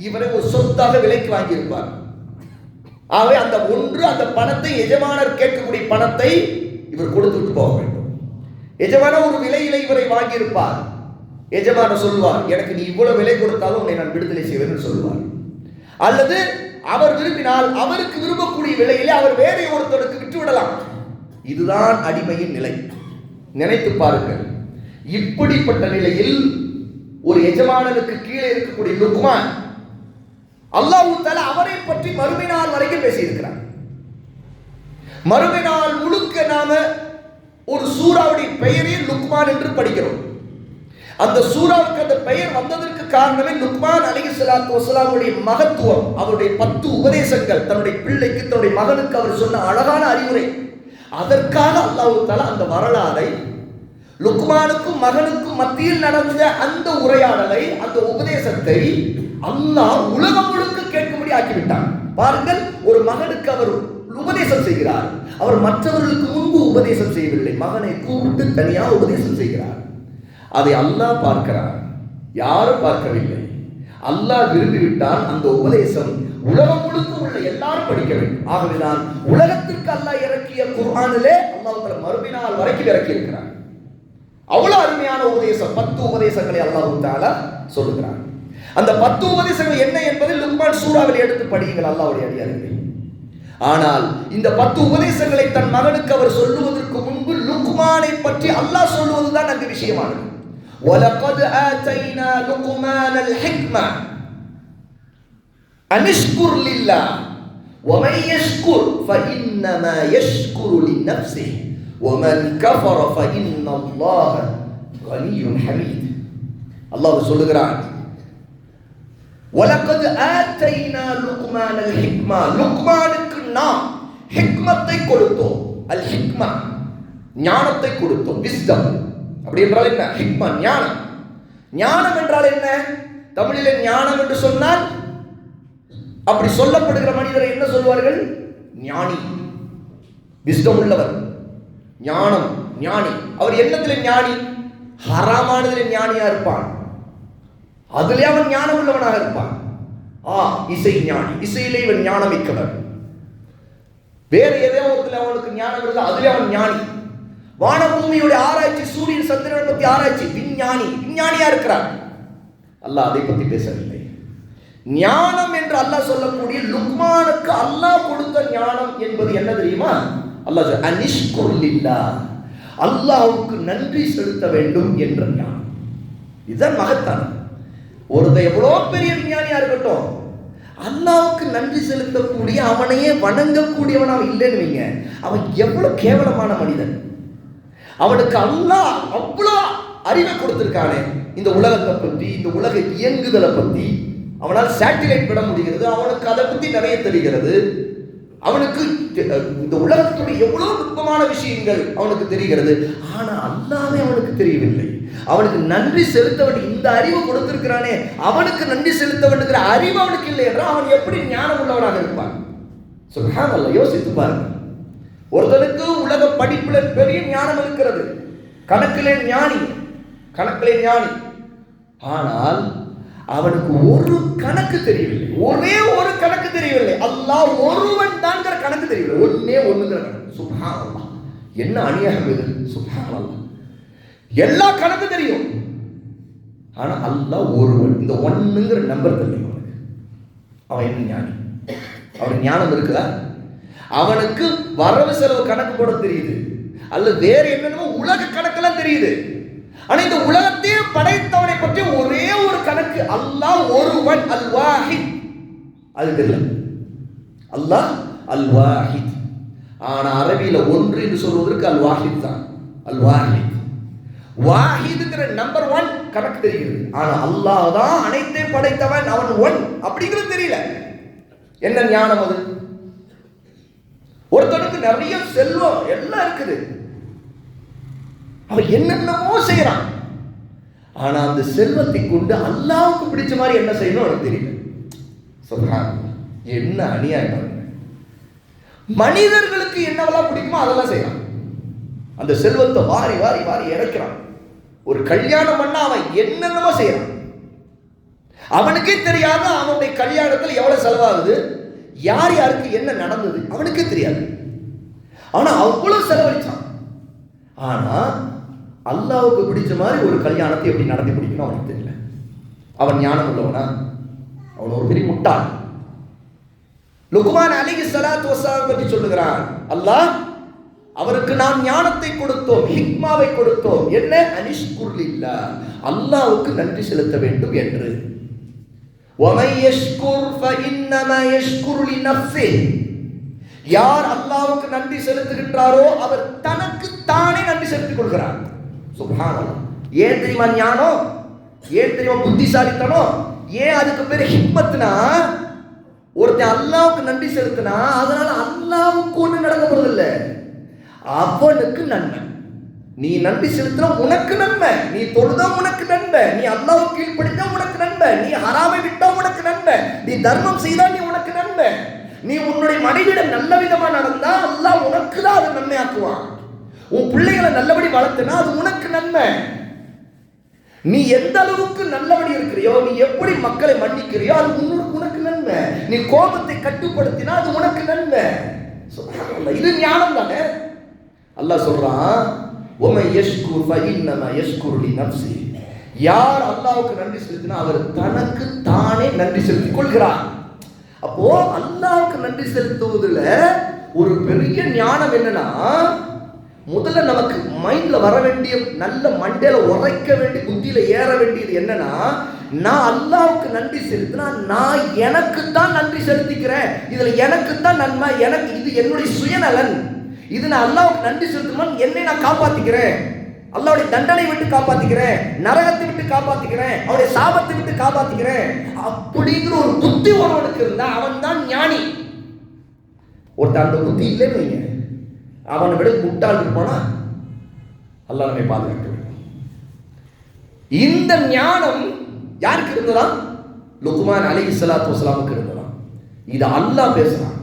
இவரை ஒரு சொத்தாக விலைக்கு வாங்கியிருப்பார். ஆகவே அந்த அந்த பணத்தை, எஜமானர் கேட்கக்கூடிய பணத்தை இவர் கொடுத்து விட்டு போக வேண்டும். எஜமானர் ஒரு விலையில இவரை வாங்கியிருப்பார். எஜமானர் சொல்லுவார், எனக்கு நீ இவ்வளவு விலை கொடுத்தாலும் உன்னை நான் விடுதலை செய்வேன் சொல்லுவார். அல்லது அவர் விரும்பினால் அவருக்கு விரும்பக்கூடிய விலையிலே அவர் வேற ஒருத்தருக்கு விட்டு விடலாம். இதுதான் அடிமையின் நிலை. நினைத்து பாருங்கள். இப்படிப்பட்ட நிலையில் ஒரு எஜமானனுக்கு கீழே இருக்கக்கூடிய லுக்மான், அல்லாஹ் தஆலா அவரை பற்றி மறுமை நாள் வரைக்கும் பேசியிருக்கிறார். மறுமை நாள் முழுக்க நாம ஒரு சூறாவுடைய பெயரே லுக்மான் என்று படிக்கிறோம். அந்த சூறாவுக்கு அந்த பெயர் வந்ததற்கு காரணமே லுக்மான் அலைஹிஸ்ஸலாத்து வஸ்ஸலாமுடைய மகத்துவம், அவருடைய 10 உபதேசங்கள், தன்னுடைய பிள்ளைக்கு, தன்னுடைய மகனுக்கு அவர் சொன்ன அழகான அறிவுரை. அதற்காக அல்லாஹ் தஆலா அந்த வரலாறை, லுக்மானுக்கும் மகனுக்கும் மத்தியில் நடந்த அந்த உரையாடலை, அந்த உபதேசத்தை அல்லாஹ் உலகம் முழுக்க கேட்கும்படி ஆக்கிவிட்டான். பாருங்கள், ஒரு மகனுக்கு அவர் உபதேசம் செய்கிறார். அவர் மற்றவர்களுக்கு முன்பு உபதேசம் செய்யவில்லை, மகனை கூப்பிட்டு தனியாக உபதேசம் செய்கிறார். அதை அல்லாஹ் பார்க்கிறார், யாரும் பார்க்கவில்லை. அல்லாஹ் விரும்பிவிட்டால் அந்த உபதேசம் உலகம் முழுக்க உள்ள எல்லாரும் படிக்க வேண்டும். ஆகவேதான் உலகத்திற்கு அல்லாஹ் இறக்கிய குர்ஆனிலே அல்லாஹ் மறுமை நாள் வரைக்கும் இறக்கி இருக்கிறார். அவ்வளவு அருமையான உபதேசம், 10 உபதேசங்களை அல்லாஹ் தஆலா சொல்லுகிறார். அந்த 10 உபதேசங்கள் என்ன என்பதை லுக்மான் சூறாவில் எடுத்து படியுங்கள் அல்லாஹ்வுடைய அடியார்களே. ஆனால் இந்த 10 உபதேசங்களை தன் மகனுக்கு அவர் சொல்லுவதற்கு முன்பு லுக்மானை பற்றி அல்லாஹ் சொல்லுவதுதான் அந்த விஷயமானது. وَلَقَدْ آتَيْنَا لُقْمَانَ الْحِكْمَةَ أَنِ اشْكُرْ لِلَّهِ وَمَنْ يَشْكُرْ فَإِنَّمَا يَشْكُرُ لِنَفْسِهِ وَمَنْ كَفَرَ فَإِنَّ اللَّهَ غَنِيٌّ حَمِيدٌ. அல்லாஹ் சொல்லுகிறான், وَلَقَدْ آتَيْنَا لُقْمَانَ الْحِكْمَةَ, லுக்மானுக்கு நாம் ஹிக்மத்தை கொடுத்தோம். அல் ஹிக்மா, ஞானத்தை கொடுத்தோம். விஸ்டம் அப்படி என்றால் என்ன? ஹிக்மா, ஞானம். ஞானம் என்றால் என்ன? தமிழிலே ஞானம் என்று சொன்னால் அப்படி சொல்லப்படுகிற மனிதரை என்ன சொல்வார்கள்? ஞானி, விஸ்டம் உள்ளவர், ஞானம், ஞானி. அவர் என்னத்திலே ஞானி? ஹராமானதிலே ஞானியா இருப்பான், அதிலே அவன் ஞானம் உள்ளவனாக இருப்பான். இசை ஞானி, இசையிலே இவன் ஞானம் மிக்கவர். வேறு ஏதோ ஒருத்தில் அவனுக்கு ஞானம் இருந்தால் அதிலே அவன் ஞானி. வானபூமியுடைய ஆராய்ச்சி, சூரியன் சந்திரனை பற்றி ஆராய்ச்சி, விஞ்ஞானி, விஞ்ஞானியா இருக்கிறார். அல்லாஹ் அதை பற்றி பேசவில்லை. ஞானம் என்று அல்லாஹ் சொல்லக்கூடிய லுக்மானுக்கு அல்லாஹ் கொடுத்த ஞானம் என்பது என்ன தெரியுமா? அல்லாஹ் அனிஷ்குர் லில்லாஹ், அல்லாஹ்வுக்கு நன்றி செலுத்த வேண்டும் என்ற ஞானம். இதுதான் மகத்தானம். ஒருத்தன் எவ்வளோ பெரிய விஞ்ஞானியா இருக்கட்டும், அல்லாஹ்வுக்கு நன்றி செலுத்தக்கூடிய, அவனையே வணங்கக்கூடியவன் இல்லைன்னு வைங்க, அவன் எவ்வளவு கேவலமான மனிதன். அவனுக்கு அல்லாஹ் அவ்வளோ அறிவை கொடுத்திருக்கானே, இந்த உலகத்தை பற்றி, இந்த உலக இயங்குதலை பற்றி அவனால் சேட்டிலைட் விட முடிகிறது, அவனுக்கு அதை பற்றி நிறைய தெரிகிறது, அவனுக்கு இந்த உலகத்துடைய எவ்வளவு நுட்பமான விஷயங்கள் அவனுக்கு தெரிகிறது. ஆனா அல்லாஹ்வே அவனுக்கு தெரியவில்லை. அவனுக்கு நன்றி செலுத்த வேண்டிய இந்த அறிவு கொடுத்திருக்கிறானே, அவனுக்கு நன்றி செலுத்த வேண்டுகிற அறிவு அவனுக்கு இல்லை என்றால் அவன் எப்படி ஞானம் உள்ளவனாக இருப்பான்? சுப்ஹானல்லாஹ், யோசித்து பாருங்க. ஒருத்தனுக்கு உலக படிப்புல பெரிய ஞானம் இருக்கிறது, கணக்கிலே ஞானி, கணக்கிலே ஞானி, ஆனால் அவனுக்கு ஒரு கணக்கு தெரியவில்லை, ஒரே ஒரு கணக்கு தெரியவில்லை. அல்லாஹ் ஒருவன் தான்ங்கிற கணக்கு தெரியவில்லை, ஒன்னே ஒண்ணுங்கிற கணக்கு. சுப்ஹானல்லாஹ், என்ன அநியாயம் இது! சுப்ஹானல்லாஹ், எல்லா கணக்கு தெரியும், ஆனா அல்லாஹ் ஒருவன், இந்த ஒண்ணுங்கிற நம்பர் தெரியும் அவனுக்கு. அவன் என்ன ஞானி? அவனுக்கு ஞானம் இருக்குதா? அவனுக்கு வரவு செலவு கணக்கு போட தெரியுது, அல்லது வேற என்னென்னமோ உலக கணக்கெல்லாம் தெரியுது. ஆனா இந்த உலகத்தையே படைத்தவனை பற்றி ஒரே ஒரு கணக்கு, அல்லாஹ் ஒருவன், அல் வாஹித், அது தெரியல. அல்லாஹ் அல் வாஹித். ஆனா அரபியில ஒன்று என்று சொல்வதற்கு அல் வாஹித் தான். அல் வாஹித், வாஹிதுங்கிற நம்பர் ஒன் கணக்கு தெரிகிறது. ஆனா அல்லாஹ் தான் அனைத்தையும் படைத்தவன், அவன் ஒன் அப்படிங்கிறது தெரியல. என்ன ஞானம் அது? ஒருத்தனுக்கு நிறைய செல்வம் எல்லாம் இருக்குது, அவன் என்னென்னமோ செய்யறான், ஆனா அந்த செல்வத்தை கொண்டு அல்லாஹ்வுக்கு பிடிச்ச மாதிரி என்ன செய்யணும் அவனுக்கு தெரியல. சுப்ஹானல்லாஹ், என்ன அநியாயம்! மனிதர்களுக்கு என்னவெல்லாம் பிடிக்குமோ அதெல்லாம் செய்யறான், அந்த செல்வத்தை வாரி வாரி வாரி இறக்கிறான். ஒரு கல்யாணம் பண்ணா அவன் என்னென்னமோ செய்யறான், அவனுக்கே தெரியாத அவனுடைய கல்யாணத்தில் எவ்வளவு செலவாகுது, யார் யாருக்கு என்ன நடந்தது அவனுக்கே தெரியாது. ஆனா அவ்வளவு செலவழிச்சான். ஆனா அல்லாஹ்வுக்கு பிடிச்ச மாதிரி ஒரு கல்யாணத்தை எப்படி நடத்தி பிடிக்கணும் அவனுக்கு தெரியல. அவன் ஞானம் உள்ளவனா? அவன் ஒரு பெரிய முட்டாள். லுக்மான் அலைஹிஸ்ஸலாத்து வஸ்ஸலாம் பற்றி சொல்லுகிறான் அல்லாஹ், அவருக்கு நாம் ஞானத்தை கொடுத்தோம், ஹிக்மாவை கொடுத்தோம். என்ன? அனிஷ்குர் லில்லாஹ், அல்லாஹ்வுக்கு நன்றி செலுத்த வேண்டும் என்று. وَمَنْ يَشْكُرْ فَإِنَّمَا يَشْكُرُ لِنَفْسِهِ, யார் அல்லாஹ்வுக்கு நன்றி செலுத்துகின்றாரோ அவர் தனக்கு தானே நன்றி செலுத்திக் கொள்கிறார். சுப்ஹானல்லாஹ். ஏன் தெரியுமா ஞானம்? ஏன் தெரியுமா புத்திசாலித்தனம்? ஏன் அதுக்கு பேரு ஹிக்மத்னா, ஒருத்தன் அல்லாஹ்வுக்கு நன்றி செலுத்தினா அதனால அல்லாஹ்வுக்கு ஒண்ணு நடக்க போறது இல்ல, அவனுக்கு நன்மை. நீ நன்றி செலுத்தினா உனக்கு நன்மை, நீ தொழுதா உனக்கு நன்மை, நீ அல்லாஹ்வுக்கு கீழ்ப்படிந்தா உனக்கு நன்மை, நீ ஹராமை விட்டா உனக்கு நன்மை, நீ தர்மம் செய்தா நீ உனக்கு நன்மை, நீ உன்னுடைய மனைவியிடம் நல்ல விதமா நடந்தா அல்லாஹ் உனக்கு தான் அது நன்மை ஆக்குவான். உன் பிள்ளைகளை நல்லபடி வளர்த்துனா அது உனக்கு நன்மை. நீ எந்த அளவுக்கு நல்லபடி இருக்கிறியோ, நீ எப்படி மக்களை மன்னிக்கிறியோ அது உனக்கு நன்மை. நீ கோபத்தை கட்டுப்படுத்தினா அது உனக்கு நன்மை. சுப்ஹானல்லாஹ், இது ஞானம் தானே. அல்லாஹ் சொல்றான், وَمَنْ يَشْكُرْ فَإِنَّمَا يَشْكُرُ لِنَفْسِهِ, யார் அல்லாஹ்வுக்கு நன்றி செலுத்தினா அவர் தனக்கு தானே நன்றி செலுத்திக் கொள்கிறார். அப்போ அல்லாஹ்வுக்கு நன்றி செலுத்துவதுல ஒரு பெரிய ஞானம் என்னன்னா, முதல்ல நமக்கு மைண்ட்ல வர வேண்டிய, நல்ல மண்டையில உரைக்க வேண்டிய, புத்தியில ஏற வேண்டியது என்னன்னா, நான் அல்லாஹ்வுக்கு நன்றி செலுத்தினா நான் எனக்கு தான் நன்றி செலுத்திக்கிறேன், இதுல எனக்கு தான் நன்மை, எனக்கு இது என்னுடைய சுயநலன், இது நான் அல்லாஹ்வுக்கு நன்றி செலுத்தணும், என்னை நான் காப்பாத்திக்கிறேன், அல்லாஹ்வுடைய தண்டனை விட்டு காப்பாத்திக்கிறேன், நரகத்தை விட்டு காப்பாத்திக்கிறேன், அவருடைய சாபத்தை விட்டு காப்பாத்திக்கிறேன் அப்படிங்கிற ஒரு புத்தி ஒருவனுக்கு இருந்தா அவன் தான் ஞானி. ஒருத்தர் அந்த புத்தி இல்லைன்னு வைங்க, அவனை விட முட்டாள் இருப்பானா? அல்லாஹ் நம்மை பாதுகாக்க வேண்டும். இந்த ஞானம் யாருக்கு இருந்ததா? லுக்மான் அலைஹிஸ்ஸலாத்து வஸலாமுக்கு இருந்ததா? இது அல்லாஹ் பேசுறான்.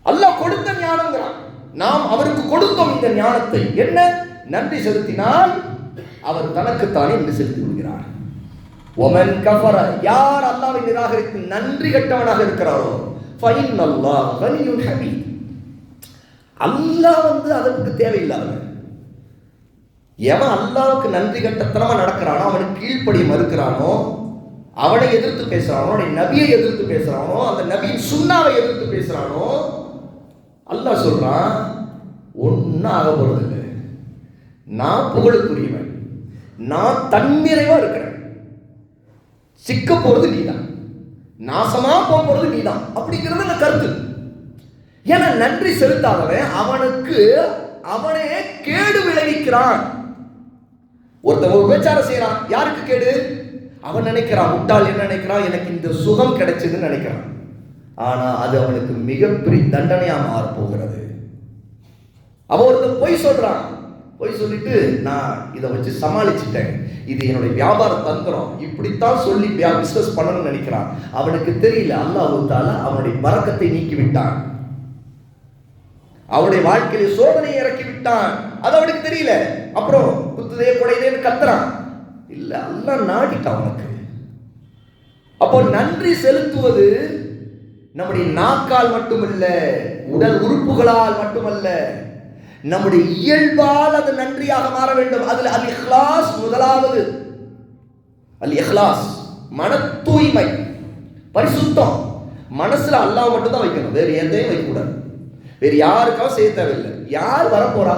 அல்லாஹ் கொடுத்த ஞானம்ங்கிறான். நாம் அவருக்கு கொடுத்தோம் இந்த ஞானத்தை. என்ன? நன்றி செலுத்தினால் அவர் தனக்குத்தானே நன்றி செலுத்தி விடுகிறார். ஒமன் கஃபர, யார் அல்லாஹ்வை நிராகரித்து நன்றி கெட்டவனாக இருக்கிறாரோ ஃபைனல்லாஹ் கனியுன் ஹமீத், அல்லாஹ் அதற்கு தேவையில்லாதவன். எவன் அல்லாஹ்வுக்கு நன்றி கட்டத்தனமா நடக்கிறானோ, அவனுக்கு கீழ்ப்படிய மறுக்கிறானோ, அவனை எதிர்த்து பேசுறானோ, அவனுடைய நபியை எதிர்த்து பேசுறானோ, அந்த நபியின் சுன்னாவை எதிர்த்து பேசுறானோ, அல்லாஹ் சொல்றான் ஒன்னும் ஆக போறதில்லை, நான் புகழுக்குரியவன், நான் தன்னிறைவா இருக்கிறேன், சிக்க போறது நீதான், நாசமா போறது நீதான் அப்படிங்கிறது அந்த கருத்து. ஏன்னா நன்றி செலுத்தாதவன் அவனுக்கு அவனே கேடு விளைவிக்கிறான். ஒருத்தன் ஒரு விபச்சாரம் செய்யறான், யாருக்கு கேடு? அவன் நினைக்கிறான், முட்டாள் என்ன நினைக்கிறான், எனக்கு இந்த சுகம் கிடைச்சதுன்னு நினைக்கிறான். ஆனா அது அவனுக்கு மிகப்பெரிய தண்டனையா மாற போகிறது. அவன் ஒருத்தன் பொய் சொல்றான், பொய் சொல்லிட்டு நான் இதை வச்சு சமாளிச்சுட்டேன், இது என்னுடைய வியாபார தந்திரம், இப்படித்தான் சொல்லி பிசினஸ் பண்ணணும்னு நினைக்கிறான். அவனுக்கு தெரியல அல்லாஹ் தஆலா அவனுடைய பரக்கத்தை நீக்கி விட்டான், அவனுடைய வாழ்க்கையில சோதனையை இறக்கி விட்டான். அது அவனுக்கு தெரியல. அப்புறம் குத்துதே கொடைதேன்னு கத்துறான். இல்ல, அல்லாஹ் நாடிட்டான் அவனுக்கு. அப்போ நன்றி செலுத்துவது நம்முடைய நாக்கால் மட்டுமல்ல, உடல் உறுப்புகளால் மட்டுமல்ல, நம்முடைய இயல்பால் அது நன்றியாக மாற வேண்டும். அதுல அல் இஹ்லாஸ் முதலாவது. அல் இஹ்லாஸ் மன தூய்மை, பரிசுத்தம். மனசுல அல்லாஹ் மட்டும் தான் வைக்கணும், வேறு எதையும் வைக்கக்கூடாது, வேறு யாருக்காவது செய்ய தேவையில்லை. யார் வரப்போறா?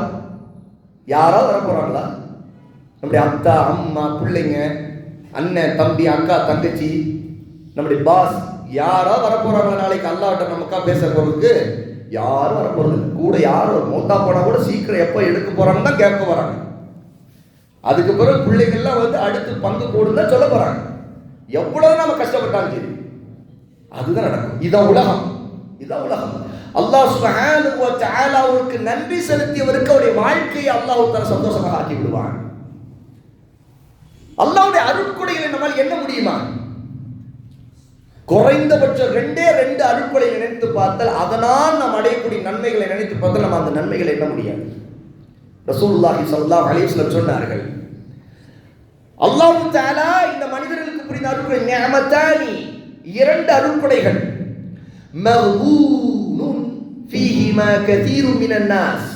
யாராவது வரப்போறாங்களா? நம்முடைய அத்தா, அம்மா, பிள்ளைங்க, அண்ணன், தம்பி, அக்கா, தங்கச்சி, நம்முடைய பாஸ், யாராவது வரப்போறாங்களா? நாளைக்கு அல்லாஹ்ட்ட நமக்கா பேச போறதுக்கு யாரும் வரப்போறது இல்லை. கூட யாரும் மூத்தா போனா கூட சீக்கிரம் எப்போ எடுக்க போறாங்கன்னு தான் கேட்க வராங்க. அதுக்கு பிறகு பிள்ளைகள்லாம் அடுத்து பங்கு போடுன்னு சொல்ல போறாங்க. எவ்வளவு நாம கஷ்டப்பட்டாலும் சரி, அதுதான் நடக்கும். இதான் உலகம், இதான் உலகம். அல்லாஹ் சுப்ஹானஹு வ தஆலாவுக்கு நன்றி செலுத்தியவருக்கு அவருடைய வாழ்க்கையை அல்லாஹ் தஆலா சந்தோஷமாக ஆக்கி விடுவான். அல்லாஹ்வுடைய அருட்கொடைகளை நம்மால் எண்ண முடியுமா? குறைந்தபட்சம் 2 அருட்கொடை நினைத்து பார்த்தால், அதனால் நாம் அடையக்கூடிய நன்மைகளை நினைத்து பார்த்தால் நம்ம அந்த நன்மைகளை எண்ண முடியாது. ரசூலுல்லாஹி ஸல்லல்லாஹு அலைஹி வஸல்லம் சொன்னார்கள், அல்லாஹ் தஆலா இந்த மனிதர்களுக்கு புரிந்த அருட்கொடை நிஅமத்தானி, 2 அருட்கொடைகள், மக்பூனுன் ஃபீஹிமா கதீருன் மினன் நாஸ்,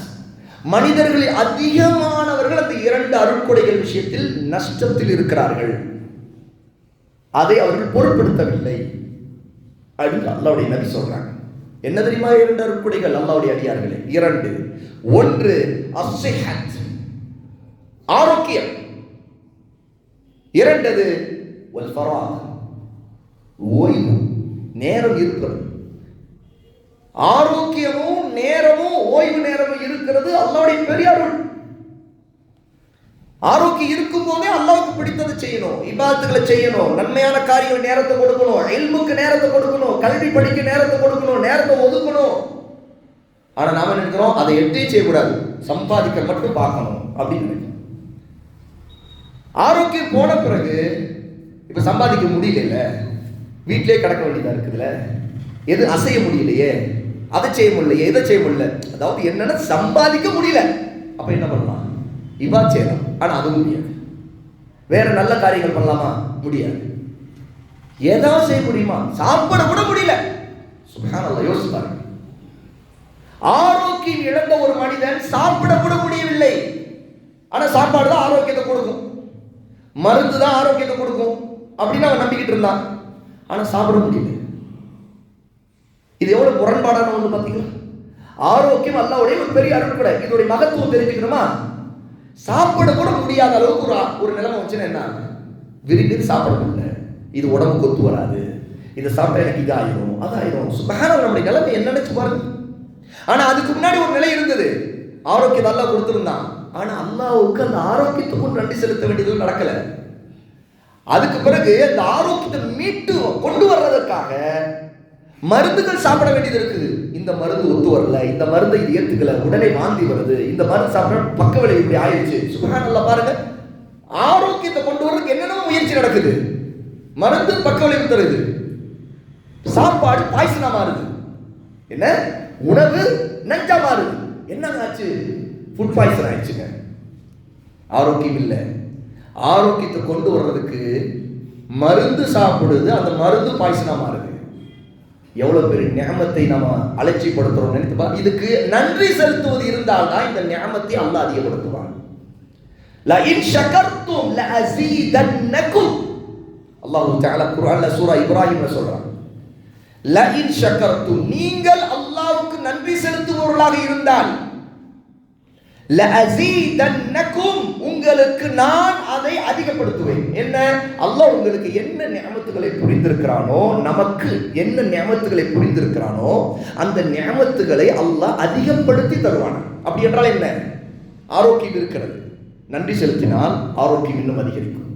மனிதர்களில் அதிகமானவர்கள் அந்த 2 அருட்கொடைகள் விஷயத்தில் நஷ்டத்தில் இருக்கிறார்கள், அதை அவர்கள் பொருட்படுத்தவில்லை அப்படின்னு அல்லாஹ்வுடைய நபி சொல்றாங்க. என்ன தெரியுமா 2 அருட்கொடைகள் அல்லாஹ்வுடைய அடியார்களே? 2. 1 அஸ்ஸிஹத், ஆரோக்கியம். 2 வல் ஃபராக், ஓய்வு, நேரம் இருப்பது. ஆரோக்கியமும் நேரமும் ஓய்வு நேரமும் இருக்கிறது அல்லாஹ்வுடைய பெரிய அருள். ஆரோக்கியம் இருக்கும் போதே அல்லாஹ்வுக்கு பிடித்ததை செய்யணும், இபாதத்துகளை செய்யணும், நன்மையான காரியங்கள் நேரத்தை கொடுக்கணும், இல்முக்கு நேரத்தை கொடுக்கணும், கல்வி படிக்க நேரத்தை கொடுக்கணும், நேரத்தை ஒதுக்கணும். ஆனா நாம நினைக்கிறோம் அதை எட்டையும் செய்யக்கூடாது, சம்பாதிக்க மட்டும் பார்க்கணும் அப்படின்னு நினைக்கிறோம். ஆரோக்கியம் போன பிறகு இப்ப சம்பாதிக்க முடியல, வீட்டிலே கிடக்க வேண்டியதா இருக்குதுல்ல, எது அசைய முடியலையே, அதை செய்ய முடியலையே, எதை செய்ய முடியல, அதாவது என்னன்னா சம்பாதிக்க முடியல. அப்ப என்ன பண்ணலாம்? இபாத் செய்யலாம், ஆனா அது முடியாது. வேற நல்ல காரியங்கள் பண்ணலாமா? முடியாது. ஏதாவது செய்ய முடியுமா? சாப்பிட கூட முடியல. சுப்ஹானல்லாஹ், யோசிச்சு பாருங்க. ஆரோக்கியம் இழந்த ஒரு மனிதன் சாப்பிட கூட முடியவில்லை, ஆனா சாப்பாடு தான் ஆரோக்கியத்தை கொடுக்கும், மருந்து தான் ஆரோக்கியத்தை கொடுக்கும் அப்படின்னு அவன் நம்பிக்கிட்டு இருந்தான். ஆனா சாப்பிட முடியல. இது எவ்வளவு முரண்பாடான ஒன்று பார்த்தீங்களா? ஆரோக்கியம் அல்லாஹ்வுடைய ஒரு பெரிய அருட்கொடை. இதோடைய மகத்துவம் தெரிஞ்சுக்கணுமா? சாப்பிட கூட முடியாத அளவுக்கு ஒரு நிலைமை வச்சுன்னா என்ன? விரும்பி சாப்பிட முடியல, இது உடம்புக்கு ஒத்து வராது, இதை சாப்பிட்டா எனக்கு இது ஆயிரும் அதாயிரும். சுபஹானல்லாஹ், நம்முடைய நிலைமை என்ன நினைச்சு பாருங்க. ஆனா அதுக்கு முன்னாடி ஒரு நிலை இருந்தது, ஆரோக்கியத்தை அல்லாஹ் கொடுத்திருந்தான். ஆனா அல்லாஹ்வுக்கு அந்த ஆரோக்கியத்துக்கும் நன்றி செலுத்த வேண்டியது நடக்கல. அதுக்கு பிறகு அந்த ஆரோக்கியத்தை மீட்டு கொண்டு வர்றதற்காக மருந்துகள் சாப்பிட வேண்டியது இருக்குது. இந்த மருந்து ஒத்து வரல, இந்த மருந்தை இது ஏத்துக்கல, உடனே வாந்தி வருது, இந்த மருந்து சாப்பிட பக்க விளைவு இப்படி ஆயிடுச்சு. சுபஹானல்லாஹ், பாருங்க, ஆரோக்கியத்தை கொண்டு வர்றதுக்கு என்னென்ன முயற்சி நடக்குது. மருந்து பக்க விளைவு தருது, சாப்பாடு பாய்சனா மாறுது, என்ன உணவு நஞ்சா மாறுது. என்னங்க ஆச்சு? ஃபுட் பாய்சன் ஆயிடுச்சுங்க. ஆரோக்கியம் இல்லை. ஆரோக்கியத்தை கொண்டு வர்றதுக்கு மருந்து சாப்பிடுது, அந்த மருந்து பாய்சனா மாறுது. எவ்வளவு பெரிய நியமத்தை நம்ம அலட்சிப்படுத்துறோம் நினைத்து பாருங்க. இதுக்கு நன்றி செலுத்துவது இருந்தால்தான் இந்த நியமத்தை அல்லாஹ் அதிகப்படுத்துவான். லா இன் ஷகர்தும் லஅஸீதன்னகும். அல்லாஹ் தஆலா குர்ஆன்ல சூரா இப்ராஹிம்ல சொல்றான், லா இன் ஷகர்தும், நீங்கள் அல்லாஹ்வுக்கு நன்றி செலுத்துபவர்களாக இருந்தால், லஅஸீதன்னகும், உங்களுக்கு நான் அதை அதிகப்படுத்துவேன். என்ன? அல்லாஹ் உங்களுக்கு என்ன நியமத்துகளை புரிந்திருக்கிறானோ, நமக்கு என்ன நியமத்துகளை புரிந்திருக்கிறானோ அந்த நியமத்துகளை அல்லாஹ் அதிகப்படுத்தி தருவான். அப்படி என்றால் என்ன? ஆரோக்கியம் இருக்கிறது, நன்றி செலுத்தினால் ஆரோக்கியம் இன்னும் அதிகரிக்கும்.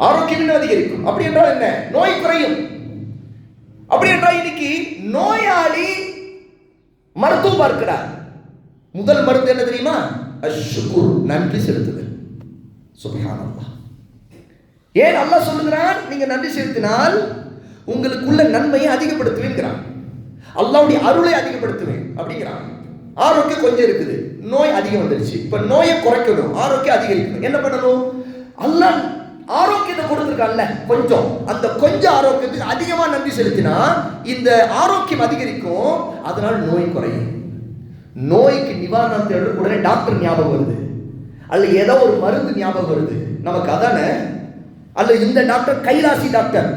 ஆரோக்கியம் இன்னும் அதிகரிக்கும். அப்படி என்றால் என்ன? நோய் குறையும். அப்படி என்றால் இன்னைக்கு நோயாளி மருத்துவம் பார்க்கிறார். முதல் மருந்து என்ன தெரியுமா? அஷ்குர், நன்றி செலுத்துதல். சுப்ஹானல்லாஹ். ஏன் அல்லாஹ் சொல்லுகிறான், நீங்க நன்றி செலுத்தினால் உங்களுக்குள்ள நன்மையை அதிகப்படுத்துவேங்கிறான், அல்லாஹ்வுடைய அருளை அதிகப்படுத்துவேன் அப்படிங்கிறான். ஆரோக்கியம் கொஞ்சம் இருக்குது, நோய் அதிகம் வந்துருச்சு, இப்ப நோயை குறைக்கணும், ஆரோக்கியம் அதிகரிக்கணும். என்ன பண்ணணும்? அல்லாஹ் ஆரோக்கியத்தை கொடுத்திருக்கான்ல கொஞ்சம், அந்த கொஞ்சம் ஆரோக்கியத்துக்கு அதிகமா நன்றி செலுத்தினா இந்த ஆரோக்கியம் அதிகரிக்கும், அதனால நோய் குறையும். நோய்க்கு நிவாரணம் தேட உடனே டாக்டர் ஞாபகம் வருது, அல்ல ஏதோ ஒரு மருந்து ஞாபகம் வருது நமக்கு, அதானே? அல்ல இந்த டாக்டர் கைராசி டாக்டர்,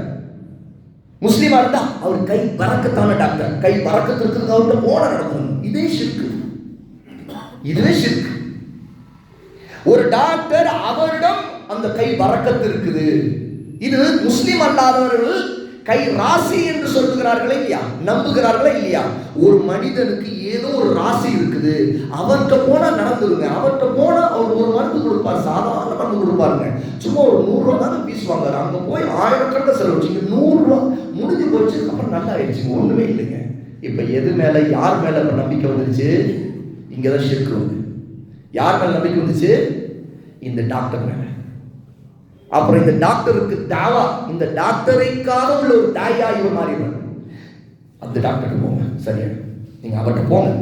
முஸ்லீமா இருந்தா அவர் கை பறக்கத்தான டாக்டர், கை பறக்கத்து இருக்கிறது அவர்கிட்ட போன நடக்கணும். இதே ஷிர்க், இதுவே ஷிர்க். ஒரு டாக்டர் அவரிடம் அந்த கை பறக்கத்து இருக்குது, இது முஸ்லீம் அல்லாதவர்கள் கை ராசி என்று சொல்லுகிறார்களே இல்லையா, நம்புகிறார்களே இல்லையா? ஒரு மனிதனுக்கு ஏதோ ஒரு ராசி இருக்குது, அவர்கிட்ட போனா நடந்துருங்க, அவர்கிட்ட போனா அவர் ஒரு மருந்து கொடுப்பார், சாதாரண மருந்து கொடுப்பாருங்க, சும்மா ஒரு 100 ரூபா தானே பீஸ் வாங்குறாரு, அங்க போய் 1000 கணக்கில் செலவழிச்சிங்க, 100 ரூபா முடிஞ்சு போச்சு, அப்புறம் நல்லா ஆயிடுச்சுங்க, ஒண்ணுமே இல்லைங்க. இப்ப எது மேல, யார் மேல இப்ப நம்பிக்கை வந்துருச்சு? இங்கதான் ஷிர்க் வந்து. யார் மேல நம்பிக்கை வந்துச்சு? இந்த டாக்டர் மேல. அப்புறம் இந்த டாக்டருக்கு தாவா, இந்த டாக்டரைக்காக உள்ள ஒரு தாயா இவர் மாறிடுவார். அந்த டாக்டருக்கு போங்க, சரியா, நீங்க அவர்கிட்ட போங்க,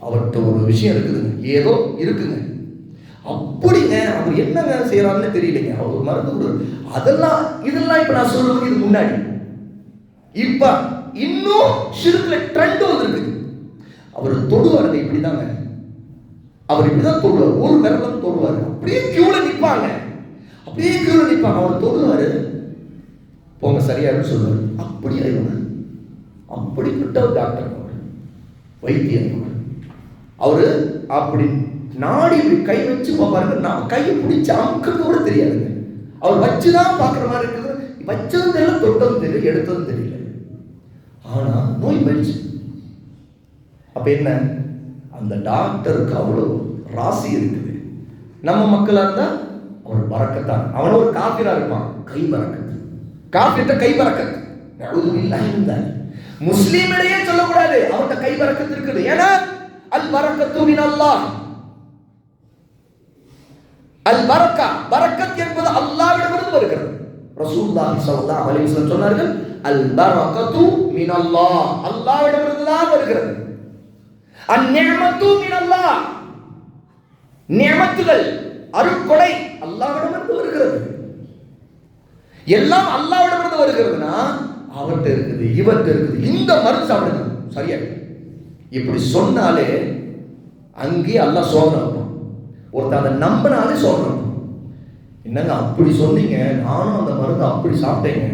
அவர்கிட்ட ஒரு விஷயம் இருக்குதுங்க, ஏதோ இருக்குங்க, அப்படிங்க, அவர் என்னங்க செய்யறாருன்னு தெரியலைங்க, அவர் மருந்து அதெல்லாம் இதெல்லாம் இப்ப நான் சொல்றது இது முன்னாடி. இப்ப இன்னும் ஷிர்க்ல ட்ரெண்ட் வந்துருக்கு. அவர் தொடுவாருங்க, இப்படிதாங்க, அவர் இப்படிதான் தொடுவார், ஒரு விரலம் தொடுவாரு, அப்படியே கியூல நிற்பாங்க, அப்படியே கியூல நிற்பாங்க, அவர் தொடுவாரு, போங்க சரியாருன்னு சொல்லுவாரு, அப்படி ஆயிடுவாங்க. அப்படிப்பட்ட ஒரு டாக்டர், வைத்தியர், அவரு அப்படி நாடி இப்படி கை வச்சு பாருங்க, நான் கையை பிடிச்சி அமுக்கிறது கூட தெரியாதுங்க, அவர் வச்சுதான் பாக்குற மாதிரி இருக்குது, வச்சதும் தெரியல, தொட்டதும் தெரியல, எடுத்ததும் தெரியல, ஆனா நோய் போயிடுச்சு. அப்ப என்ன? அந்த டாக்டருக்கு அவ்வளவு ராசி இருக்குது. நம்ம மக்களா இருந்தா அவர் பறக்கத்தான், அவன ஒரு காபிரா இருப்பான், கை பறக்கத்து, காபிட்ட கை பறக்கத்து, இருந்தால் முஸ்லீமிடையே சொல்லக்கூடாது, அவர்கிட்ட கை பறக்கத்து இருக்குது. ஏன்னா அல் பரக்கத்து மினல்லாஹ், அல் பரக்கா, பரக்கத் என்பது அல்லாஹ்விடமிருந்து வருகிறது. ரசூலுல்லாஹி ஸல்லல்லாஹு அலைஹி வஸல்லம் சொன்னார்கள், அல் பரக்கத்து மினல்லாஹ், அல்லாஹ்விடமிருந்து தான் வருகிறது. அந்நிஅமத்து மினல்லாஹ், நிஅமத்துகள், அருட்கொடை அல்லாஹ்விடமிருந்து வருகிறது. எல்லாம் அல்லாஹ்விடமிருந்து வருகிறதுனா அவர்கிட்ட இருக்குது, இவர்கிட்ட இருக்குது, இந்த மருந்து சாப்பிடுங்க சரியா. இப்படி சொன்னாலே அங்கே அல்லாஹ் சோதனை வைப்பான். ஒருத்தர் அதை நம்பினாலே சோதனை வைப்பான். என்னங்க அப்படி சொன்னீங்க, நானும் அந்த மருந்து அப்படி சாப்பிட்டேங்க,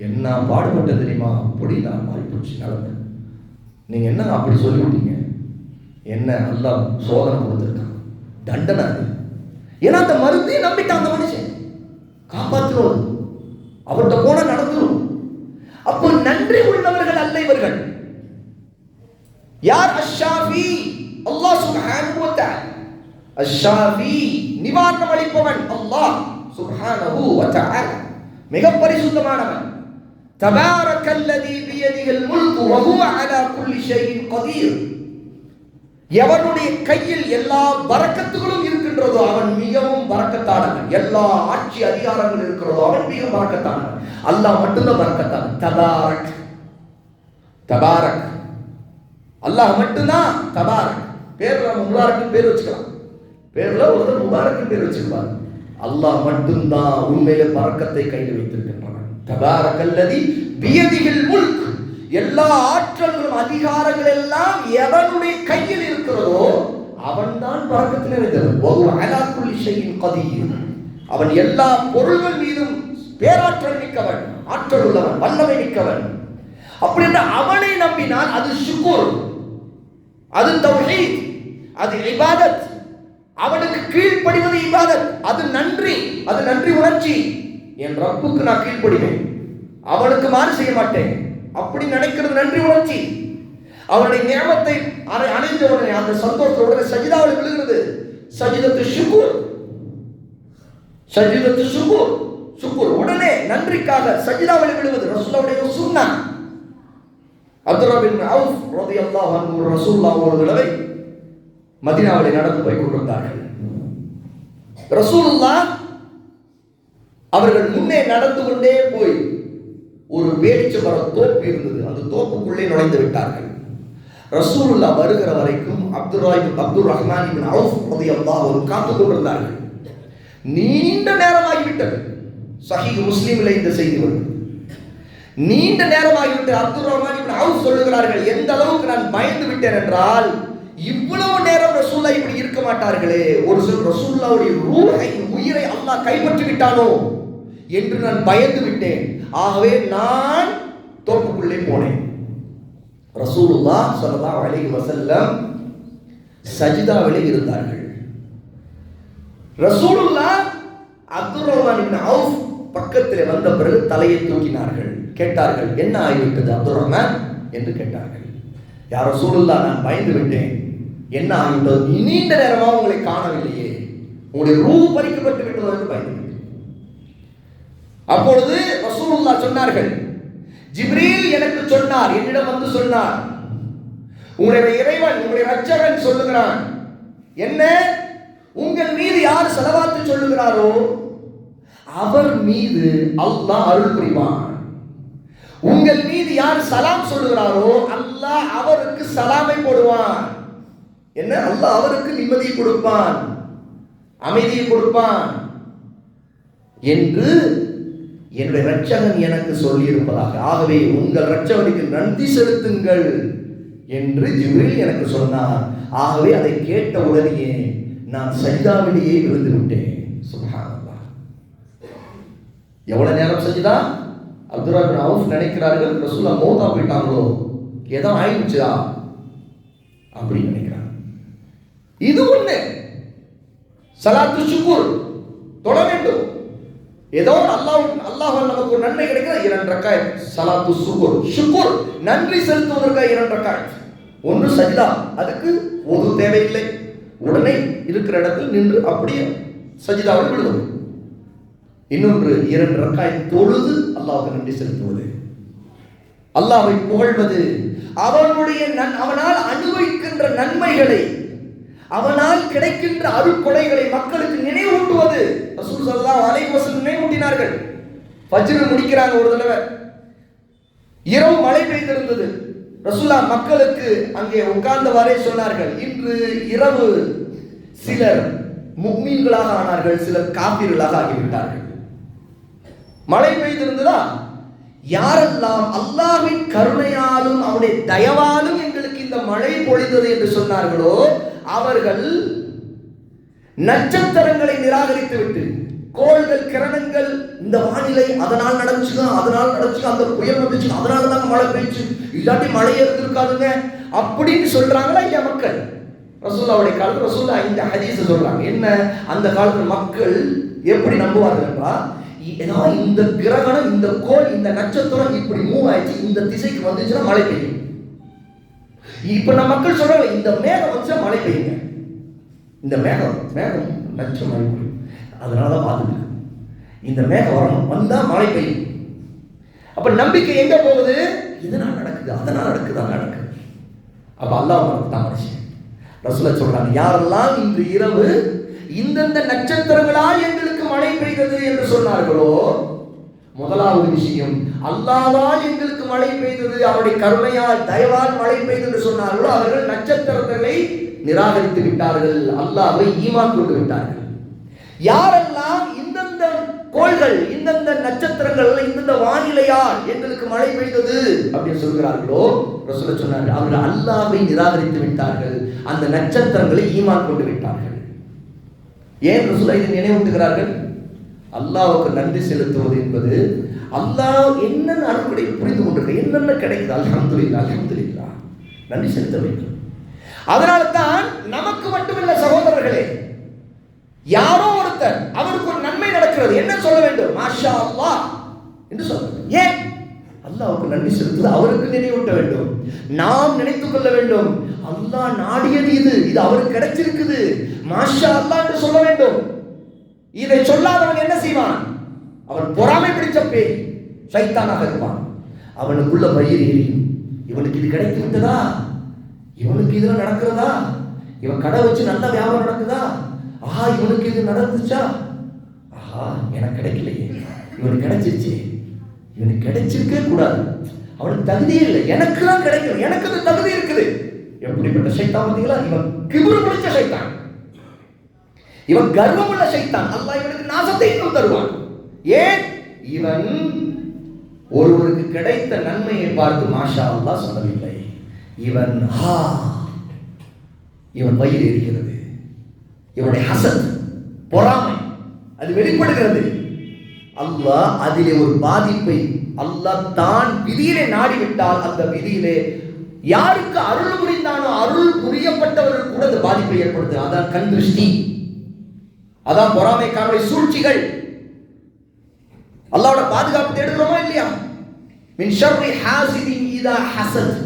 என்ன பாடுபட்ட தெரியுமா, அப்படி நான் மாறி போச்சு நிலைமை, நீங்க என்னங்க அப்படி சொல்லிவிட்டீங்க, என்ன அல்லாஹ் சோதனை கொடுத்துருக்கான், தண்டனை. ஏன்னா அந்த மருந்தையும் நம்பிட்டான் அந்த மனுஷன். காப்பாற்றுவோம், அவர்கிட்ட போன நடந்துரும். அப்போ நன்றி உள்ளவர்கள் அல்ல இவர்கள். யார்? அஷ்ஷாஃபி, அல்லாஹ் சுப்ஹானஹு வ தஆலா. அஷ்ஷாஃபி, நிவாரணம் அளிப்பவன் அல்லாஹ் சுப்ஹானஹு வ தஆலா, மிக பரிசுத்தமானவன். தபாரக்கல்லதி பியதிஹில் முல்கு வ ஹுவ அலா குல்லி ஷைஇன் கதீர். எவனுடைய கையில் எல்லா பரக்கத்துகளும் இருக்கின்றதோ அவன் மிகவும் பரக்கத்தானவன். எல்லா ஆட்சி அதிகாரங்கள் இருக்கிறதோ அவன் மிக பரக்கத்தானவன். அல்லாஹ் மட்டும்தான் பரக்கத்தானவன். தபாரக், தபாரக், அல்லாஹ் மட்டும்தான் தபாரக். பேர்ல நம்ம முபாரக் பேர் வச்சுக்கலாம், பேர்ல ஒருத்தர் முபாரக் பேர் வச்சிருப்பார். அல்லாஹ் மட்டும்தான் உண்மையில பரக்கத்தை கையில் வைத்திருக்கின்றவன். தபாரக்கல்லதி பியதிஹில் முல்க், எல்லா ஆற்றல்களும் அதிகாரங்கள் எல்லாம் எவனுடைய கையில் இருக்கிறதோ அவன்தான் பரக்கத்தில் நிறைந்தவன். வஹுவ அலா குல்லி ஷைஇன் கதீர், அவன் எல்லா பொருள்கள் மீதும் பேராற்றல் மிக்கவன், ஆற்றல் உள்ளவன், வல்லமை மிக்கவன். அப்படி என்று அவனை நம்பினால் அது ஷுக்ர், அது தௌஹீத், அது இபாதத். அவனுக்கு கீழ்ப்படிவது இபாதத், அது நன்றி, அது நன்றி உணர்ச்சி. என் ரப்புக்கு நான் கீழ்ப்படிவேன், அவனுக்கு மாறு செய்ய மாட்டேன், அப்படி நினைக்கிறது நன்றி உணர்ச்சி. அவனுடைய நியமத்தை அணைந்த உடனே அந்த சந்தோஷத்தோட சஜிதாவில் விழுகிறது. சஜிதத்து ஷுக்ர், சஜிதத்து ஷுக்ர், ஷுக்ர் உடனே நன்றிக்காக சஜிதாவில் விழுவது ரசூலுல்லாஹ்வுடைய சுன்னah. அப்துல்லாஹ் பின் அவுஃப் ரலியல்லாஹு அன்ஹு ரசூலுல்லாஹ் ஒரு தடவை மதீனாவிலே நடந்து போய் கொண்டிருந்தார்கள். ரசூலுல்லாஹ் அவர்கள் முன்னே நடந்து கொண்டே போய் ஒரு பேரிச்ச மர தோப்பு இருந்தது, அந்த தோப்புக்குள்ளே நுழைந்து விட்டார்கள். ரசூலுல்லாஹ் வருகிற வரைக்கும் அப்துர் ரஹ்மான் இப்னு அவுஃப் ரலியல்லாஹு அன்ஹு காத்துக் கொண்டிருந்தார்கள். நீண்ட நேரமாகிவிட்டது. சஹீஹ் முஸ்லிமிலே இந்த செய்தி வருது. நீண்ட நேரமாகிவிட்டு அப்துர் ரஹ்மான் இப்னு அவுஃப் சொல்லுகிறார்கள், எந்த அளவுக்கு நான் பயந்து விட்டேன் என்றால், இவ்வளவு நேரம் ரசூலுல்லாஹ் இப்படி இருக்க மாட்டார்களே, ஒரு சில ரசூலுல்லாஹ்வுடைய ரூஹை, உயிரை அல்லாஹ் கைப்பற்றி விட்டானோ என்று நான் பயந்து விட்டேன். ஆகவே நான் தோப்புக்குள்ளே போனேன். ரசூலுல்லாஹ் ஸல்லல்லாஹு அலைஹி வஸல்லம் சஜிதாவிலே இருந்தார்கள். ரசூலுல்லாஹ் அப்துர் ரஹ்மான் இப்னு அவுஃப் பக்கத்திலே வந்த பிறகு தலையை தூக்கினார்கள். கேட்டார்கள், என்ன ஆகிவிட்டது அப்துர் ரஹ்மான் என்று கேட்டார்கள். யா ரசூலுல்லாஹ், நான் பயந்து விட்டேன், என்ன ஆகிவிட்டது, நீண்ட நேரமாக உங்களை காணவில்லையே, உங்களுடைய ரூஹ் பறிக்கப்பட்டு விட்டதோ என்று பயந்து விட்டேன். அப்பொழுது ரசூலுல்லாஹ் சொன்னார்கள், ஜிப்ரீல் எனக்கு சொன்னார், என்னிடம் வந்து சொன்னார், உங்களுடைய இறைவன், உங்களுடைய இரட்சகன் சொல்லுகிறான், என்ன, உங்கள் மீது யார் ஸலவாத்து சொல்லுகிறாரோ அவர் மீது அல்லாஹ் அருள் புரிவான். உங்கள் மீது யார் சலாம் சொல்லுகிறாரோ அல்லாஹ் அவருக்கு சலாமை போடுவான். என்ன, அல்லாஹ் அவருக்கு நிம்மதியை கொடுப்பான், அமைதியை கொடுப்பான் என்று என்னுடைய இரட்சகன் எனக்கு சொல்லி இருப்பதாக. ஆகவே உங்கள் இரட்சகனுக்கு நன்றி செலுத்துங்கள் என்று ஜிப்ரீல் எனக்கு சொன்னார். ஆகவே அதை கேட்ட உடனேயே நான் சஜிதாவிலேயே விழுந்து விட்டேன். சுப்ஹானல்லாஹ். எவ்வளவு நேரம் சஜிதா? அப்துல்லாஹ் பின் அவுஃப் நினைக்கிறார்கள், ரசூலுல்லாஹ் மௌத்தா போயிட்டாங்களோ, ஏதோ ஆயிடுச்சா அப்படி நினைக்கிறாங்க. இது ஒண்ணு ஸலாத்து ஷுக்ர் தொழ வேண்டும். ஏதோ அல்லாஹ் நமக்கு ஒரு நன்மை கிடைக்கிறது, 2 ரக்காத் ஸலாத்து ஷுக்ர், நன்றி செலுத்துவதற்காக 2 ரக்காத். ஒன்று சஜிதா, அதுக்கு ஒது தேவையில்லை, உடனே இருக்கிற இடத்தில் நின்று அப்படியே சஜிதாவில் விழுவது. இன்னொன்று 2 ரக்காத் தொழுது அல்லாஹ்வுக்கு நன்றி செலுத்துவது, அல்லாஹ்வை புகழ்வது, அவனால் அனுபவிக்கின்ற நன்மைகளை, அவனால் கிடைக்கின்ற அருட்கொடைகளை மக்களுக்கு நினைவூட்டுவது. ரசூல் ஸல்லல்லாஹு அலைஹி வஸல்லம் நினைவூட்டினார்கள். ஃபஜ்ர் முடிக்கிறாங்க ஒரு தடவை, இரவு மழை பெய்திருந்தது. ரசூலுல்லாஹ் மக்களுக்கு அங்கே உட்கார்ந்தவாறே சொன்னார்கள், இன்று இரவு சிலர் முஃமின்களாக ஆனார்கள், சிலர் காபிர்களாக ஆகிவிட்டார்கள். மழை பெய்திருந்ததா, யாரெல்லாம் அல்லாஹ்வின் கருணையாலும் அவருடைய தயவாலும் எங்களுக்கு இந்த மழை பொழிந்தது என்று சொன்னார்களோ அவர்கள் நட்சத்திரங்களை நிராகரித்து விட்டு, கோள்கள், கிரணங்கள், இந்த வானிலை அதனால் நடந்துச்சுங்க, அந்த புயல் வந்துச்சு, அதனால தான் மழை பெய்ச்சு, இல்லாட்டி மழையே இருந்திருக்காதுங்க அப்படின்னு சொல்றாங்களா இல்லையா மக்கள்? ரசூலுல்லாஹ்வுடைய காலத்துல ரசூலுல்லாஹ் இந்த ஹதீஸ் சொல்றாங்க. என்ன அந்த காலத்துல மக்கள் எப்படி நம்புவார்கள் என்றால், இந்த கிரகணம், இந்த கோள், இந்த நட்சத்திரம் இப்படி மூவ் ஆயிடுச்சு, இந்த திசைக்கு வந்துச்சுன்னா மழை பெய்யும். இப்ப நம்ம மக்கள் சொல்றாங்க, இந்த மேகம் வந்துச்சா மழை பெய்யுங்க, இந்த மேகம் நச்சு மழை பெய்யும், அதனாலதான் பார்த்துட்டு இந்த மேகம் வரணும், வந்தா மழை பெய்யும். அப்ப நம்பிக்கை எங்க போகுது? இதனால நடக்குது, அதனால நடக்குது. அப்ப அல்லாஹ் தான் மனுஷன் ரசூலுல்லாஹ் சொல்றாங்க, யாரெல்லாம் இன்று இரவு இந்தந்த நட்சத்திரங்களால் எங்களுக்கு மழை பெய்தது என்று சொன்னார்களோ, முதலாவது விஷயம் அல்லாஹ்வால் எங்களுக்கு மழை பெய்தது, அவருடைய கருணையால் தயவால் மழை பெய்தது என்று சொன்னார்களோ, அவர்கள் நட்சத்திரங்களை நிராகரித்து விட்டார்கள், அல்லாஹ்வை ஈமான் கொண்டு விட்டார்கள். யாரெல்லாம் இந்தந்த கோள்கள், இந்தந்த நட்சத்திரங்கள், இந்தந்த வானிலையால் எங்களுக்கு மழை பெய்தது அப்படின்னு சொல்கிறார்களோ, ரசூலுல்லாஹ் சொன்னார்கள், அவர்கள் அல்லாஹ்வை நிராகரித்து விட்டார்கள், அந்த நட்சத்திரங்களை ஈமான் கொண்டு விட்டார்கள். ஏன் ரசூலுல்லாஹ் இதை நினைவூட்டுகிறார்கள்? அல்லாஹ்வுக்கு நன்றி செலுத்துவது என்பது, அல்லாஹ் என்னென்ன அருள்களை புரிந்து கொண்டிருக்க, என்னென்ன கிடைக்குது, அல்ஹம்துலில்லாஹ் நன்றி செலுத்த வேண்டும். அதனால தான் நமக்கு மட்டுமல்ல சகோதரர்களே, யாரோ ஒருத்தர் அவருக்கு ஒரு நன்மை நடக்கிறது, என்ன சொல்ல வேண்டும்? மாஷா அல்லாஹ் என்று சொல்ல வேண்டும். ஏன்? அல்லாஹ்வுக்கு நன்றி செலுத்துவது அவருக்கு நினைவூட்ட வேண்டும். நாம் நினைத்துக் கொள்ள வேண்டும், அல்லாஹ் நாடியது இது அவருக்கு கிடைச்சிருக்குது, மாஷா அல்லாஹ் என்று சொல்ல வேண்டும். இதை சொல்லாதவன் என்ன செய்வான்? அவன் பொறாமை பிடிச்ச பேய், சைத்தானாக இருப்பான். அவனுக்குள்ள பயிர் எரியும், இவனுக்கு இது கிடைத்து விட்டதா, இவனுக்கு இதெல்லாம் நடக்கிறதா, இவன் கடை வச்சு நல்ல வியாபாரம் நடக்குதா, ஆஹா இவனுக்கு இது நடந்துச்சா, ஆஹா எனக்கு கிடைக்கலையே, இவனுக்கு கிடைச்சிருச்சு, இவனுக்கு கிடைச்சிருக்கே கூடாது, அவனுக்கு தகுதியே இல்லை, எனக்கு தான் கிடைக்கல, எனக்கு அந்த தகுதி இருக்குது. எப்படிப்பட்ட சைத்தான் பார்த்தீங்களா? இவன் கிபுரு பிடிச்ச சைத்தான், இவன் கர்வம் உள்ள சைத்தான். அல்லாஹ் இவனுக்கு நாசத்தை இன்னும் தருவான். ஏன்? இவன் ஒருவருக்கு கிடைத்த நன்மையை பார்த்து மாஷா அல்லாஹ் சொல்லவில்லை, இவன் வயிறு எரிகிறது, இவனுடைய ஹசத், பொறாமை அது வெளிப்படுகிறது. அல்லாஹ் அதிலே ஒரு பாதிப்பை அல்லாஹ் தான் விதியிலே நாடிவிட்டால், அந்த விதியிலே யாருக்கு அருள் புரிந்தானோ அருள் புரியப்பட்டவர்கள் கூட அந்த பாதிப்பை ஏற்படுத்து. அதான் கண் திருஷ்டி, அதான் பொறாமைக்காரனுடைய சூழ்ச்சிகள். அல்லாஹ்வோட பாதுகாப்பு தேடுகிறோமா இல்லையா? மின் ஷர்ரி ஹாசிதின் இதா ஹஸத்,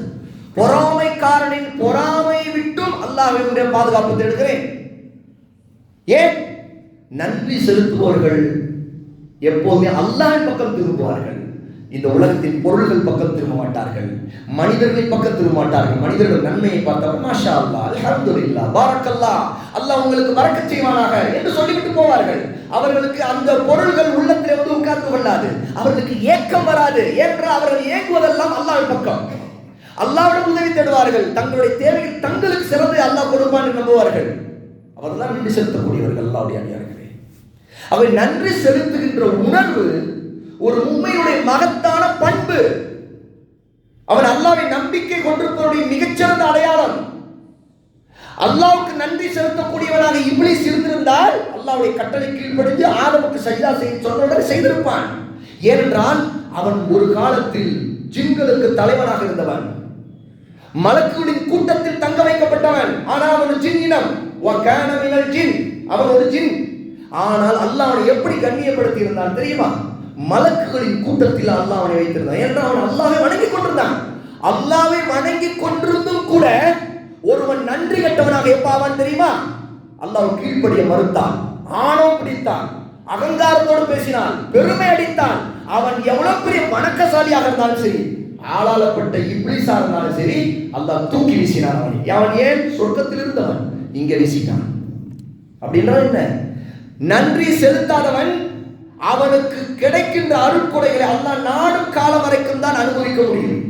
பொறாமைக்காரனின் பொறாமை விட்டும் அல்லாஹ்வுடைய பாதுகாப்பு தேடுகிறேன். ஏன்? நன்றி செலுத்துபவர்கள் எப்போதுமே அல்லாஹ்வின் பக்கம் திரும்புவார்கள். இந்த உலகத்தின் பொருள்கள் பக்கம் திரும்ப மாட்டார்கள், மனிதர்களின் பக்கம் திரும்ப மாட்டார்கள். மனிதர்கள் நன்மையை பார்த்தால் மாஷா அல்லாஹ், அல்ஹம்துலில்லாஹ், பாரக்கல்லாஹ், அல்லாஹ் உங்களுக்கு பரக்கத் செய்வானாக என்று சொல்லிவிட்டு போவார்கள். அவர்களுக்கு அந்த பொருள்கள் உள்ளத்திலே வந்து உட்கார்ந்து கொள்ளாது, அவர்களுக்கு ஏக்கம் வராது. ஏனென்றால் அவர்கள் ஏங்குவதெல்லாம் அல்லாஹ்வின் பக்கம். அல்லாஹ்விடம் உதவி தேடுவார்கள். தங்களுடைய தேவைகள் தங்களுக்கு சிறந்து அல்லாஹ் கொடுப்பான் என்று நம்புவார்கள். அவர்தான் நன்றி செலுத்தக்கூடியவர்கள் அல்லாஹ்வுடைய அடியார்களே. அவை நன்றி செலுத்துகின்ற உணர்வு ஒரு உண்மையுடைய மகத்தான பண்பு. அவன் அல்லாஹ்வை நம்பிக்கை கொண்டிருப்பவருடைய மிகச்சிறந்த அடையாளம். அல்லாஹ்வுக்கு நன்றி செலுத்தக்கூடியவனாக இப்லீஸ் இருந்திருந்தால் அல்லாஹ்வுடைய கட்டளை கீழ்ப்படிந்து ஆதமுக்கு சஜ்தா செய்ய சொன்னதை செய்திருப்பான். ஏனென்றால் அவன் ஒரு காலத்தில் ஜின்களுக்கு தலைவனாக இருந்தவன், மலக்குகளின் கூட்டத்தில் தங்க வைக்கப்பட்டவன். ஆனால் அவன் ஜின் இனம், அவன் ஒரு ஜின். ஆனால் அல்லாஹ் அவனை எப்படி கண்ணியப்படுத்தி இருந்தான் தெரியுமா? மலக்குகளின் கூட்டத்தில் அல்லாஹ் அவனை வைத்திருந்தான். என்றால் அவன் அல்லாஹ்வை வணங்கி கொண்டிருந்தான். அல்லாஹ்வை வணங்கி கொண்டிருந்தும் கூட ஒருவன் நன்றி கெட்டவனாக எப்பாவான் தெரியுமா? அல்லாஹ் கீழ்ப்படிய மறுத்தான், ஆணவம் பிடித்தான், அகங்காரத்தோடு பேசினான், பெருமை அடித்தான். அவன் எவ்வளவு பெரிய வணக்கசாலியாக இருந்தாலும் சரி, ஆளாளப்பட்ட இப்லீஸா இருந்தாலும் சரி, அல்லாஹ் தூக்கி வீசினான் அவனை. அவன் ஏன்? சொர்க்கத்தில் இருந்தவன் இங்க வீசிட்டான். அப்படின்னா என்ன? நன்றி செலுத்தாதவன் அவனுக்கு கிடைக்கின்ற அருட்கொடைகளை அல்லாஹ் நாடும் காலம் வரைக்கும் தான் அனுபவிக்க முடியும்.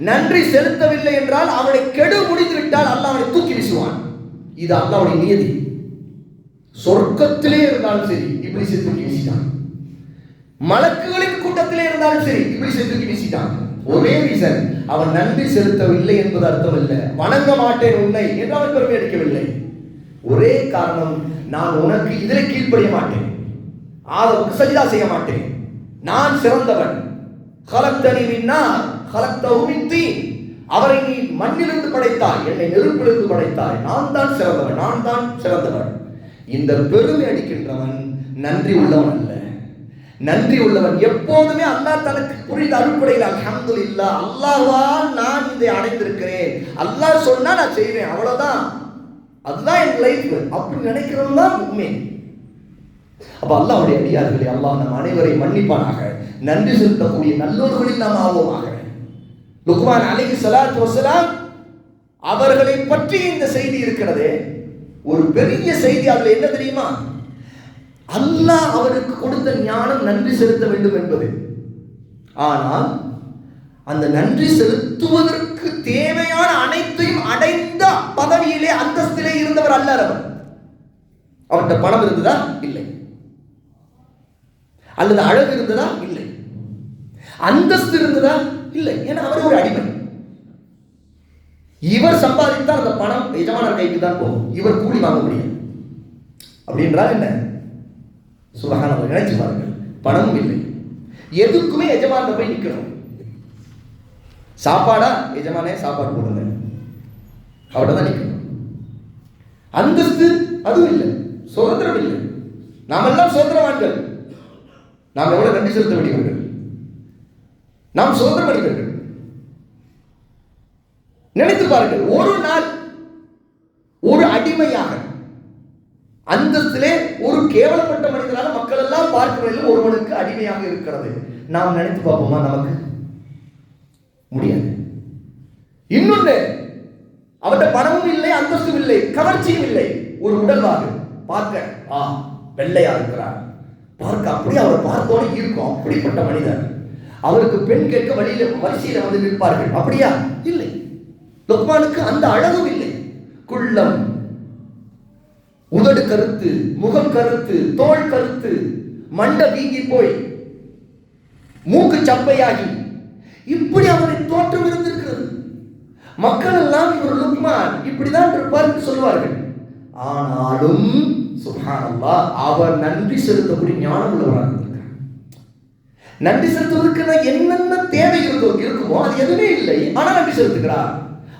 நன்றி செலுத்தவில்லை என்றால் அவனை கெடு முடிந்து விட்டால் அல்லாஹ் அவனை தூக்கி வீசுவான். இது அல்லாஹ்வுடைய நியதி. சொர்க்கத்திலே இருந்தாலும் சரி இப்லீஸை தூக்கி வீசிட்டான், மலக்குகளின் கூட்டத்திலே இருந்தாலும் சரி இப்லீஸை தூக்கி வீசிட்டான். ஒரே ரீசன், அவன் நன்றி செலுத்தவில்லை என்பது அர்த்தம் இல்லை, வணங்க மாட்டேன் உன்னை என்று அவன் பெருமை அடிக்கவில்லை. ஒரே காரணம், நான் உனக்கு இதில் கீழ்ப்படிய மாட்டேன், ஆதமுக்கு சஜ்தா செய்ய மாட்டேன், நான் சிறந்தவன். خلقتني من نار خلقته من طين. அவரை நீ மண்ணிலிருந்து படைத்தாய், என்னை நெருப்பிலிருந்து படைத்தாய், நான் தான் சிறந்தவன், நான் தான் சிறந்தவன். இந்த பெருமை அடிக்கின்றவன் நன்றி உள்ளவன் அல்ல. நன்றி உள்ளவன் எப்போதுமே அல்லாஹ் தனக்கு புரிந்த அருட்கொடைகள், அல்ஹம்துலில்லாஹ், அல்லாஹ்வால் நான் இதை அடைந்திருக்கிறேன், அல்லாஹ் சொன்னா நான் செய்வேன், அவ்வளவுதான், அதுதான் என் லைஃப், அப்படி நினைக்கிறவன் தான் முஃமின். அப்ப அல்லாஹ்வுடைய அடியார்களே, அல்லாஹ் நம் அனைவரை மன்னிப்பானாக. நன்றி செலுத்தக்கூடிய நல்லோர்களில் நாம் ஆவோமாக. லுக்மான் அலைஹிஸ்ஸலாத்து வஸ்ஸலாம் அவர்களை பற்றி இந்த செய்தி இருக்கிறது. ஒரு பெரிய செய்தி அதுல என்ன தெரியுமா? அல்லாஹ் அவருக்கு கொடுத்த ஞானம் நன்றி செலுத்த வேண்டும் என்பது. ஆனால் அந்த நன்றி செலுத்துவதற்கு தேவையான அனைத்தையும் அடைந்த பதவியிலே அந்தஸ்திலே இருந்தவர் அல்ல அவர். அவர்கிட்ட பணம் இருந்ததா? இல்லை. அல்லது அழகு இருந்ததா? இல்லை. அந்தஸ்து இருந்ததா? இல்லை. ஏன்னா அவர் ஒரு அடிமை. இவர் சம்பாதித்தால் அந்த பணம் எஜமானர் கைக்கு தான் போகும், இவர் கூலி வாங்க முடியும். அப்படின்றால் என்ன? சுபஹானல்லாஹ், நினைச்சு பாருங்கள். பணமும் இல்லை, எதுக்குமே எஜமானர் போய் நிற்கணும். சாப்பாடா? எஜமானே சாப்பாடு போடுங்க, அவர்கிட்ட தான் நிற்கணும். அந்தஸ்து அதுவும் இல்லை, சுதந்திரம் இல்லை. நாம் எல்லாம் சுதந்திரவான்கள். நாம் எவ்வளவு நன்றி செலுத்த வேண்டியவர்கள். நாம் சுதந்திர மனிதர்கள். நினைத்து பாருங்கள், ஒரு நாள் ஒரு அடிமையாக, அந்தஸ்திலே ஒரு கேவலப்பட்ட மனிதனாக மக்கள் எல்லாம் பார்க்கிறதில் ஒருவனுக்கு அடிமையாக இருக்கிறது. நாம் நினைத்து பார்ப்போமா? நமக்கு முடியாது. இன்னொன்று, அவர்கிட்ட பணமும் இல்லை, அந்தஸ்தும் இல்லை, கவர்ச்சியும் இல்லை. ஒரு உடல்வாகு பார்க்க வெள்ளையா இருக்கிறார், பார்க்க அப்படியே அவர் பார்த்தோட இருக்கும், அப்படிப்பட்ட மனிதர். அவருக்கு பெண் கேட்க வழியில வரிசையில வந்து நிற்பார்கள், அப்படியா? இல்லை. லுக்மானுக்கு அந்த அழகும் இல்லை. குள்ளம், உதடு கருத்து, முகம் கருத்து, தோல் கருத்து, மண்டை வீங்கி போய் மூக்கு சப்பையாகி இப்படி அவரின் தோற்றம் இருந்திருக்கிறது. மக்கள் எல்லாம் இவர் லுக்மான் இப்படிதான் இருப்பார் என்று சொல்வார்கள். ஆனாலும் சுப்ஹானல்லாஹ், அவர் நன்றி செலுத்தக்கூடிய ஞானம் உள்ளவராக இருக்கிறார். நன்றி செலுத்துவதற்கு என்னென்ன தேவை இருக்குமோ அது எதுவுமே இல்லை, ஆனால் நன்றி செலுத்துகிறார்.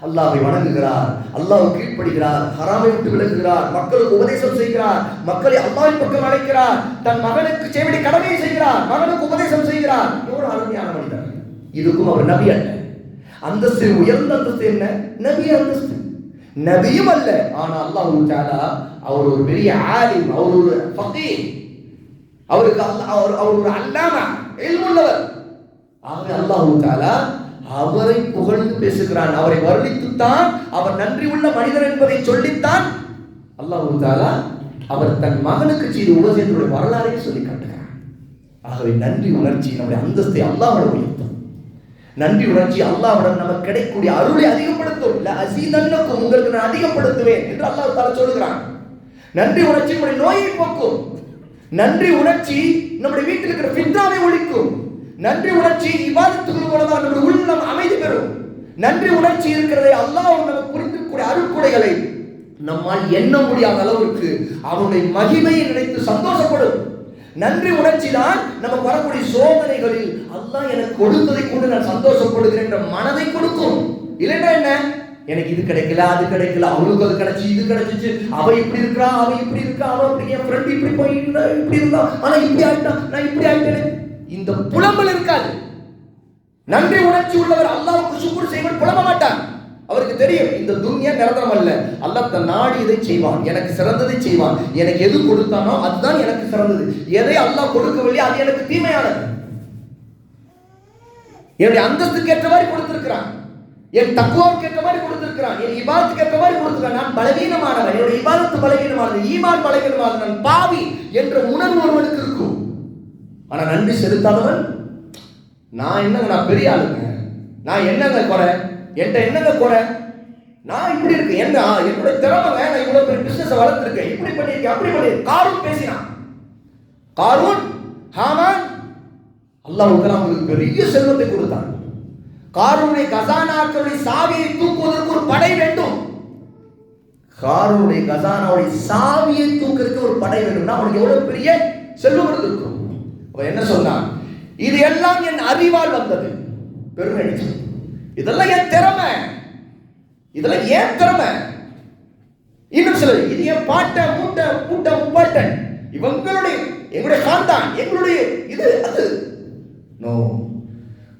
அல்லாஹ்வை வணங்குகிறார், அல்லாஹ்வுக்கு கீழ்ப்படுகிறார், ஹராமை விட்டு விலகுகிறார், மக்களுக்கு உபதேசம் செய்கிறார், மக்களை அல்லாஹ்வின் பக்கம் அழைக்கிறார், தன் மகனுக்கு செய்ய வேண்டிய கடமையை செய்கிறார், மகனுக்கு உபதேசம் செய்கிறார். எவ்வளவு அருமையான மனிதர். இதுக்கும் அவர் நபி அல்ல. அந்தஸ்து, உயர்ந்த அந்தஸ்து என்ன? நபி அந்தஸ்து. நபியும் அல்ல, ஆனால் அல்லாஹ் தஆலா அவர் ஒரு பெரிய ஆலிம், அவர் ஒரு ஃபகீஹ், அவருக்கு அவர் ஒரு அல்லாமா, இல்முள்ளவர். ஆகவே அல்லாஹ் தஆலா அவரை புகழ்ந்து பேசுகிறான். அவரை வர்ணித்துத்தான், அவர் நன்றி உள்ள மனிதர் என்பதை சொல்லித்தான் அல்லாஹ் தஆலா அவர் தன் மகனுக்கு செய்த உபதேசத்துடைய வரலாறை சொல்லி காட்டுகிறார். ஆகவே நன்றி உணர்ச்சி நம்முடைய அந்தஸ்தை அல்லாஹ்விடம் உயர்த்தும். நன்றி உணர்ச்சி அல்லாஹ்விடம் நமக்கு கிடைக்கக்கூடிய அருளை அதிகப்படுத்தும். இல்ல அஸீதன்னக்கும், உங்களுக்கு நான் அதிகப்படுத்துவேன் என்று அல்லாஹ் தஆலா சொல்கிறான். நன்றி உணர்ச்சி நம்முடைய நோயை போக்கும். நன்றி உணர்ச்சி நம்முடைய வீட்டில் இருக்கிற ஃபித்னாவை ஒழிக்கும். நன்றி உணர்ச்சி இபாதத்துகள் மூலமாக நம்முடைய உள்ளம் அமைதி பெறும். நன்றி உணர்ச்சி இருக்கிறதை அல்லாஹ் நமக்கு புரிந்துக்கூடிய அருட்கொடைகளை நம்மால் எண்ண முடியாத அளவிற்கு அவனுடைய மகிமையை நினைத்து சந்தோஷப்படும். நன்றி உணர்ச்சி தான் நமக்கு வரக்கூடிய சோதனைகளில் அல்லாஹ் எனக்கு கொடுத்ததை கொண்டு நான் சந்தோஷப்படுகிறேன் என்ற மனதை கொடுக்கும். இல்லைன்னா என்ன, எனக்கு இது கிடைக்கல, அது கிடைக்கல, அவளுக்கு அது கிடைச்சி, இது கிடைச்சிச்சு, அவ இப்படி இருக்கிறா, அவ இப்படி இருக்கா, அவ அப்படி, என் ஃப்ரெண்ட் இப்படி போய் இப்படி இருந்தா, ஆனா இப்படி ஆயிட்டா, நான் இப்படி ஆயிட்டேன், இந்த புலம்பல் இருக்காது. நன்றி உணர்ச்சி உள்ளவர் அல்லாஹ்வுக்கு சுக்ர் செய்வன் புலம்ப மாட்டான். அவருக்கு தெரியும் இந்த துன்யா நிரந்தரம் அல்ல, அல்லாஹ் தன் நாடியதை செய்வான், எனக்கு சிறந்ததை செய்வான், எனக்கு எது கொடுத்தானோ அதுதான் எனக்கு சிறந்தது, எதை அல்லாஹ் கொடுக்கவில்லை அது எனக்கு தீமையானது. என்னுடைய அந்தஸ்துக்கு ஏற்ற மாதிரி கொடுத்திருக்கிறான், என் தக்வாவுக்கு ஏற்ற மாதிரி கொடுத்திருக்கிறான், என் இபாதத்துக்கு ஏற்ற மாதிரி கொடுத்திருக்கிறான். நான் பலவீனமானவன், என்னுடைய இபாதத்து பலவீனமானது, ஈமான் பலவீனமானது, நான் பாவி என்ற உணர்வு ஒருவனுக்கு இருக்கும். ஆனா நன்றி செலுத்தாதவன், நான் என்னங்க, நான் பெரிய ஆளுங்க, நான் என்னங்க குறை, என்கிட்ட என்னங்க குறை, நான் இப்படி இருக்கு, என்ன என்னுடைய திறமைங்க, நான் இவ்வளவு பெரிய பிசினஸ் வளர்த்திருக்கேன், இப்படி பண்ணிருக்கேன், அப்படி பண்ணிருக்கேன். காரூன் பேசினான். காரூன், ஹாமான், அல்லாஹ் அவங்களுக்கு பெரிய செல்வத்தை கொடுத்தான். காரூனுடைய கசானாக்களுடைய சாவியை தூக்குவதற்கு ஒரு படை வேண்டும். காரூனுடைய கசானாவுடைய சாவியை தூக்குறதுக்கு ஒரு படை வேண்டும்னா அவனுக்கு எவ்வளவு பெரிய செல்வம் இருக்கும். என்ன சொன்னான்? இது எல்லாம் என் அறிவால் வந்தது. பெருமை அடிச்சு, இதெல்லாம் என் திறமை, இதெல்லாம் ஏன் திறமை. இன்னும் சிலர் இது என் பாட்ட மூட்டை மூட்டை முப்பாட்டன், இவங்களுடைய எங்களுடைய காந்தான், எங்களுடைய இது அது. நோ,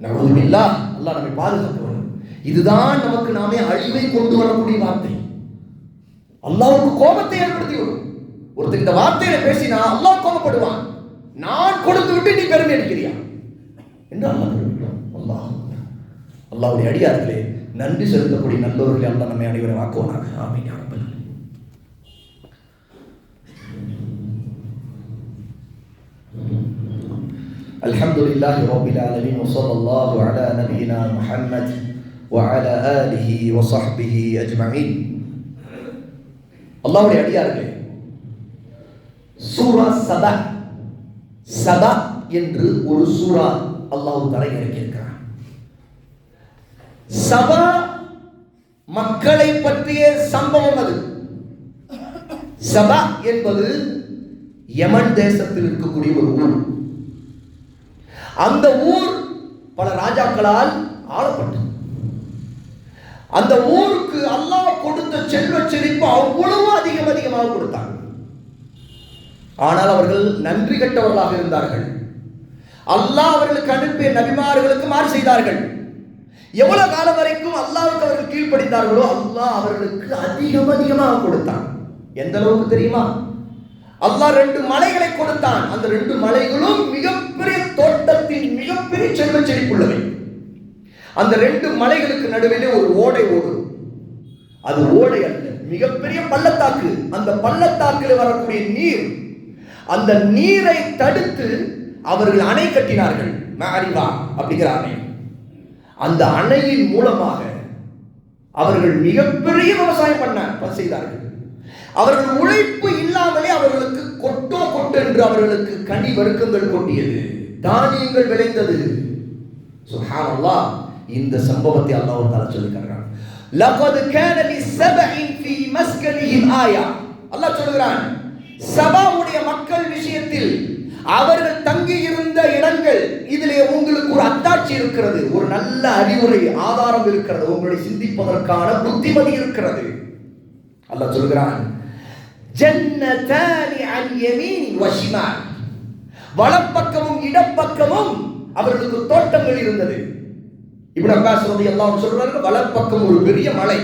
நவுதுபில்லா, அல்லாஹ் நம்மை பாதுகாக்க வேண்டும். இதுதான் நமக்கு நாமே அழிவை கொண்டு வரக்கூடிய வார்த்தை. அல்லாஹ்வுக்கு கோபத்தை ஏற்படுத்தி விடும். ஒருத்தர் இந்த வார்த்தையில பேசினா அல்லாஹ் கோபப்படுவான். நான் கொடுத்து விட்டு நீ பெருமை அடிக்கிறியா என்று அல்லாஹ் சொல்கிறான். அல்லாஹ்வுடைய அடியார்களே, நன்றி செலுத்தக்கூடிய நல்லவர்களை அல்லாஹ் நம்மை அனைவரும் ஆக்குவானாக. ஆமீன் யா ரப்பல் ஆலமீன். அல்ஹம்துலில்லாஹி ரப்பில் ஆலமீன் வ ஸல்லல்லாஹு அலா நபியினா முஹம்மத் வ அலா ஆலிஹி வ ஸஹ்பிஹி அஜ்மஈன். அல்லாஹ்வுடைய அடியார்களே, சூரா சபா, சபா என்று ஒரு சூரா அல்லாஹ் தஆலா இறக்கியிருக்கிறார். சபா மக்களை பற்றிய சம்பவம். அது சபா என்பது யமன் தேசத்தில் இருக்கக்கூடிய ஒரு ஊர். அந்த ஊர் பல ராஜாக்களால் ஆளப்பட்டது. அந்த ஊருக்கு அல்லாஹ் கொடுத்த செல்வ செழிப்பு அவ்வளவு அதிகமாக கொடுத்தார். ஆனால் அவர்கள் நன்றி கெட்டவர்களாக இருந்தார்கள். அல்லாஹ் அவர்களுக்கு அனுப்பிய நபிமார்களுக்கு மாறு செய்தார்கள். எவ்வளவு காலம் வரைக்கும் அல்லாஹ்வுக்கு அவர்கள் கீழ்ப்படிந்தார்களோ அல்லாஹ் அவர்களுக்கு அதிகமாக கொடுத்தான். எந்த அளவுக்கு தெரியுமா? அல்லாஹ் 2 மலைகளை கொடுத்தான். அந்த 2 மலைகளும் மிகப்பெரிய தோட்டத்தின் மிகப்பெரிய செல்வ செழிப்புள்ளவை. அந்த 2 மலைகளுக்கு நடுவிலே ஒரு ஓடை ஓடும். அது ஓடை அல்ல, மிகப்பெரிய பள்ளத்தாக்கு. அந்த பள்ளத்தாக்கில் வரக்கூடிய நீர், அந்த நீரை தடுத்து அவர்கள் அணை கட்டினார்கள். மாரிவா அப்படிங்கிற அணை. அந்த அணையின் மூலமாக அவர்கள் மிகப்பெரிய விவசாயம் செய்தார்கள். அவர்கள் உழைப்பு இல்லாமலே அவர்களுக்கு கொட்டோ என்று அவர்களுக்கு கனி வர்க்கங்கள் கொட்டியது, தானியங்கள் விளைந்தது. சுப்ஹானல்லாஹ். இந்த சம்பவத்தை அல்லாஹ் தஆலா சொல்லுகிறான். லகத் கான லிஸபஇன் ஃபீ மஸ்கனிஹிம் ஆயா. அல்லாஹ் சொல்கிறான், சபாவுடைய மக்கள் விஷயத்தில் அவர்கள் தங்கி இருந்த இடங்கள், இதிலே உங்களுக்கு ஒரு அத்தாட்சி இருக்கிறது, ஒரு நல்ல அறிவுரை ஆதாரம் இருக்கிறது, உங்களை சிந்திப்பதற்கான புத்திமதி இருக்கிறது. அல்லாஹ் சொல்கிறான், ஜன்னதானி அன் யமீன் வ ஷிமால். வலப்பக்கமும் இடப்பக்கமும் அவர்களுக்கு தோட்டங்கள் இருந்தது. இப்னு அப்பாஸ் ரலியல்லாஹு அன்ஹு சொல்றாங்க, வலப்பக்கம் ஒரு பெரிய மலை,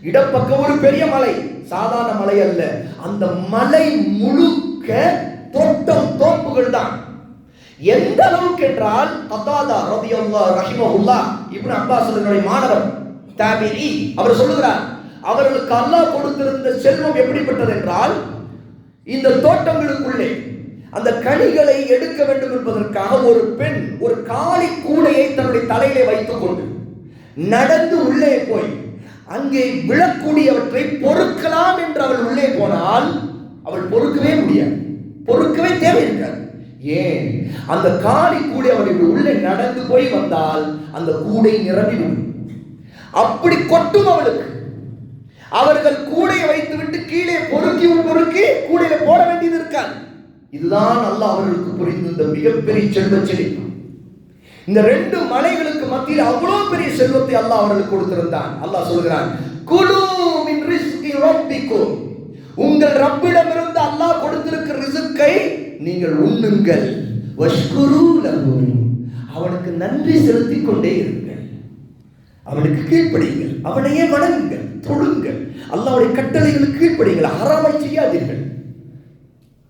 இடப்பக்கம் ஒரு பெரிய மலை, சாதாரண மலை அல்ல. அந்த மலை முழுக்க தோப்புகள் தான். எந்த அளவுக்கு என்றால், கதாதா ரலியல்லாஹு ரஹிமஹுல்லாஹ், இப்னு அப்பாஸ் அவர்களுடைய மாணவர் தாபிஈ, அவர் சொல்லுகிறார், அவர்களுக்கு அல்லாஹ் கொடுத்திருந்த செல்வம் எப்படிப்பட்டது என்றால், இந்த தோட்டங்களுக்குள்ளே அந்த கனிகளை எடுக்க வேண்டும் என்பதற்காக ஒரு பெண் ஒரு காளி கூடையை தன்னுடைய தலையிலே வைத்துக் கொண்டு நடந்து உள்ளே போய் அங்கே விழக்கூடியவற்றை பொறுக்கலாம் என்று அவள் உள்ளே போனால் அவள் பொறுக்கவே முடியாது, பொறுக்கவே தேவையிருக்காது. ஏன்? அந்த காளி கூடை அவளுக்கு உள்ளே நடந்து போய் வந்தால் அந்த கூடை நிரம்பிவிடும். அப்படி கொட்டும் அவளுக்கு. அவர்கள் கூடையை வைத்துவிட்டு கீழே பொறுக்கி கூடையில போட வேண்டியது இருக்காது. இதுதான் அல்லாஹ் அவர்களுக்கு புரிந்த மிகப்பெரிய செல்வ செழிப்பு. இந்த 2 மலைகளுக்கு மத்தியில் அவ்வளவு பெரிய செல்வத்தை அல்லாஹ் அவர்களுக்கு கொடுத்திருந்தான். அல்லாஹ் சொல்கிறான், குலு மின் ரிஸ்கி ரப்பிக்கும். உங்கள் ரப்பிடமிருந்து அல்லாஹ் கொடுத்திருக்கிற ரிஸ்கை நீங்கள் உண்ணுங்கள். வஷ்குரு லஹு. அவனுக்கு நன்றி செலுத்திக் கொண்டே இருங்கள். அவனுக்கு கீழ்ப்படியுங்கள், அவனையே வணங்குங்கள், தொழுங்கள், அல்லாஹ்வுடைய கட்டளைகளுக்கு கீழ்ப்படியுங்கள், ஹராமை செய்யாதீர்கள்,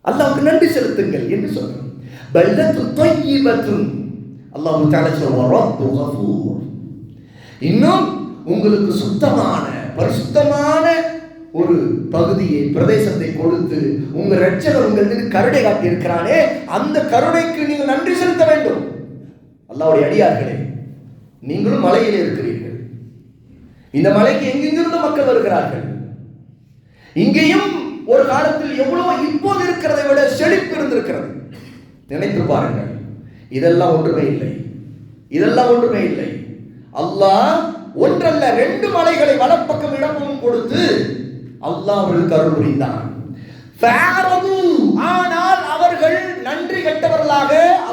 அல்லாஹ்வுக்கு நன்றி செலுத்துங்கள் என்று சொல்றான். பல்தத்து தய்யிபத்துன். அல்லாஹ் தஆலா சொல்றான், ரப்பு கஃபூர். இன்னும் உங்களுக்கு சுத்தமான பரிசுத்தமான ஒரு பகுதியை, பிரதேசத்தை கொடுத்து உங்க இரட்சகர் உங்களுக்கு கருணை காட்டி இருக்கிறானே, அந்த கருணைக்கு நீங்கள் நன்றி செலுத்த வேண்டும். அல்லாஹ்வுடைய அடியார்களே, நீங்களும் மலையிலே இருக்கிறீர்கள். இந்த மலைக்கு எங்கிருந்து மக்கள் வருகிறார்கள். இங்கேயும் ஒரு காலத்தில் எவ்வளவு இப்போது இருக்கிறதை விட செழிப்பு இருந்திருக்கிறது. நினைத்து பாருங்கள். இதெல்லாம் ஒன்றுமே இல்லை, இதெல்லாம் ஒன்றுமே இல்லை. அல்லாஹ் ஒன்றல்ல 2 மலைகளை வலப்பக்கம் இடமும் கொடுத்து அல்லாஹ் அவர்களுக்கு அருள் புரிந்தான். ஆனால் அவர்கள் நன்றி கெட்டவர்களாக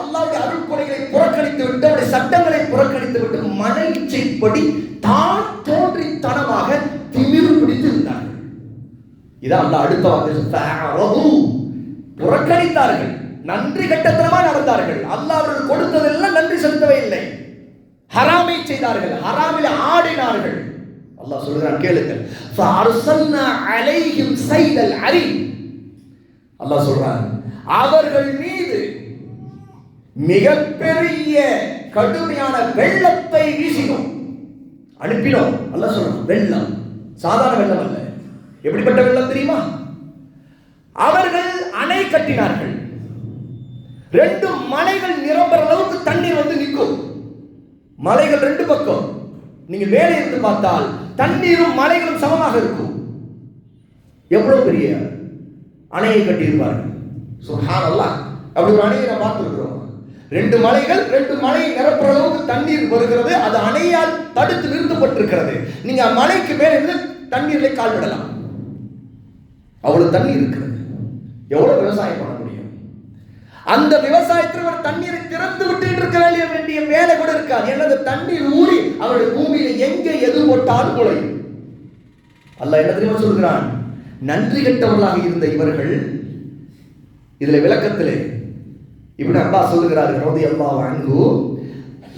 அல்லாஹ்வுடைய அருள்கொடைகளை புறக்கணித்து விட்டு அவருடைய சட்டங்களை புறக்கணித்து விட்டு மன இச்சைப்படி தான் தோன்றித்தனமாக திமிரு பிடித்து இருந்தார்கள். இதான் அல்லாஹ் அடுத்த வார்த்தை புறக்கணித்தார்கள், நன்றி கட்டத்தனமாக நடந்தார்கள். அல்லாஹ் அவர்கள் கொடுத்ததெல்லாம் நன்றி செலுத்தவே இல்லை. ஹராமை செய்தார்கள், ஹராமில் ஆடினார்கள். அல்லாஹ் சொல்றான் கேளுங்கள். ஃபஅர்சல்னா அலைஹிம் ஸைலல் அரீம். அல்லாஹ் சொல்றான் அவர்கள் மீது மிகப்பெரிய கடுமையான வெள்ளத்தை வீசினோம், அனுப்பினோம். அல்லாஹ் சொல்றான் வெள்ளம் சாதாரண வெள்ளம் அல்ல. எப்படிப்பட்ட வெள்ளம் தெரியுமா? அவர்கள் அணை கட்டினார்கள். 2 மலைகள் நிரம்புற அளவுக்கு தண்ணீர் வந்து நிற்கும். மலைகள் 2 பக்கம் நீங்க மேலே இருந்து பார்த்தால் தண்ணீரும் மலைகளும் சமமாக இருக்கும். எவ்வளவு பெரிய அணையை கட்டியிருப்பார்கள். சுப்ஹானல்லாஹ். அப்படி ஒரு அணையை நாம் பார்த்திருக்கிறோம். 2 மலைகள் 2 மலை நிரப்புற அளவுக்கு தண்ணீர் வருகிறது. அது அணையால் தடுத்து நிறுத்தப்பட்டிருக்கிறது. நீங்க மலைக்கு மேலே இருந்து தண்ணீரிலே கால் விடலாம். அவ்வளவு தண்ணீர் இருக்கிறது. எவ்வளவு விவசாயம் பண்ண முடியும்? அந்த விவசாயத்தில் ஒரு தண்ணீரை திறந்து விட்டு இருக்க வேண்டிய வேலை கூட இருக்காது. ஏன்னா தண்ணீர் ஊறி அவருடைய பூமியில எங்கே எது போட்டாலும் முளையும். அல்லாஹ் என்ன தெரியுமா சொல்கிறான்? நன்றி கெட்டவர்களாக இருந்த இவர்கள், இதுல விளக்கத்திலே இப்னு அப்பாஸ் சொல்லுகிறார்கள் ரலியல்லாஹு அன்ஹு,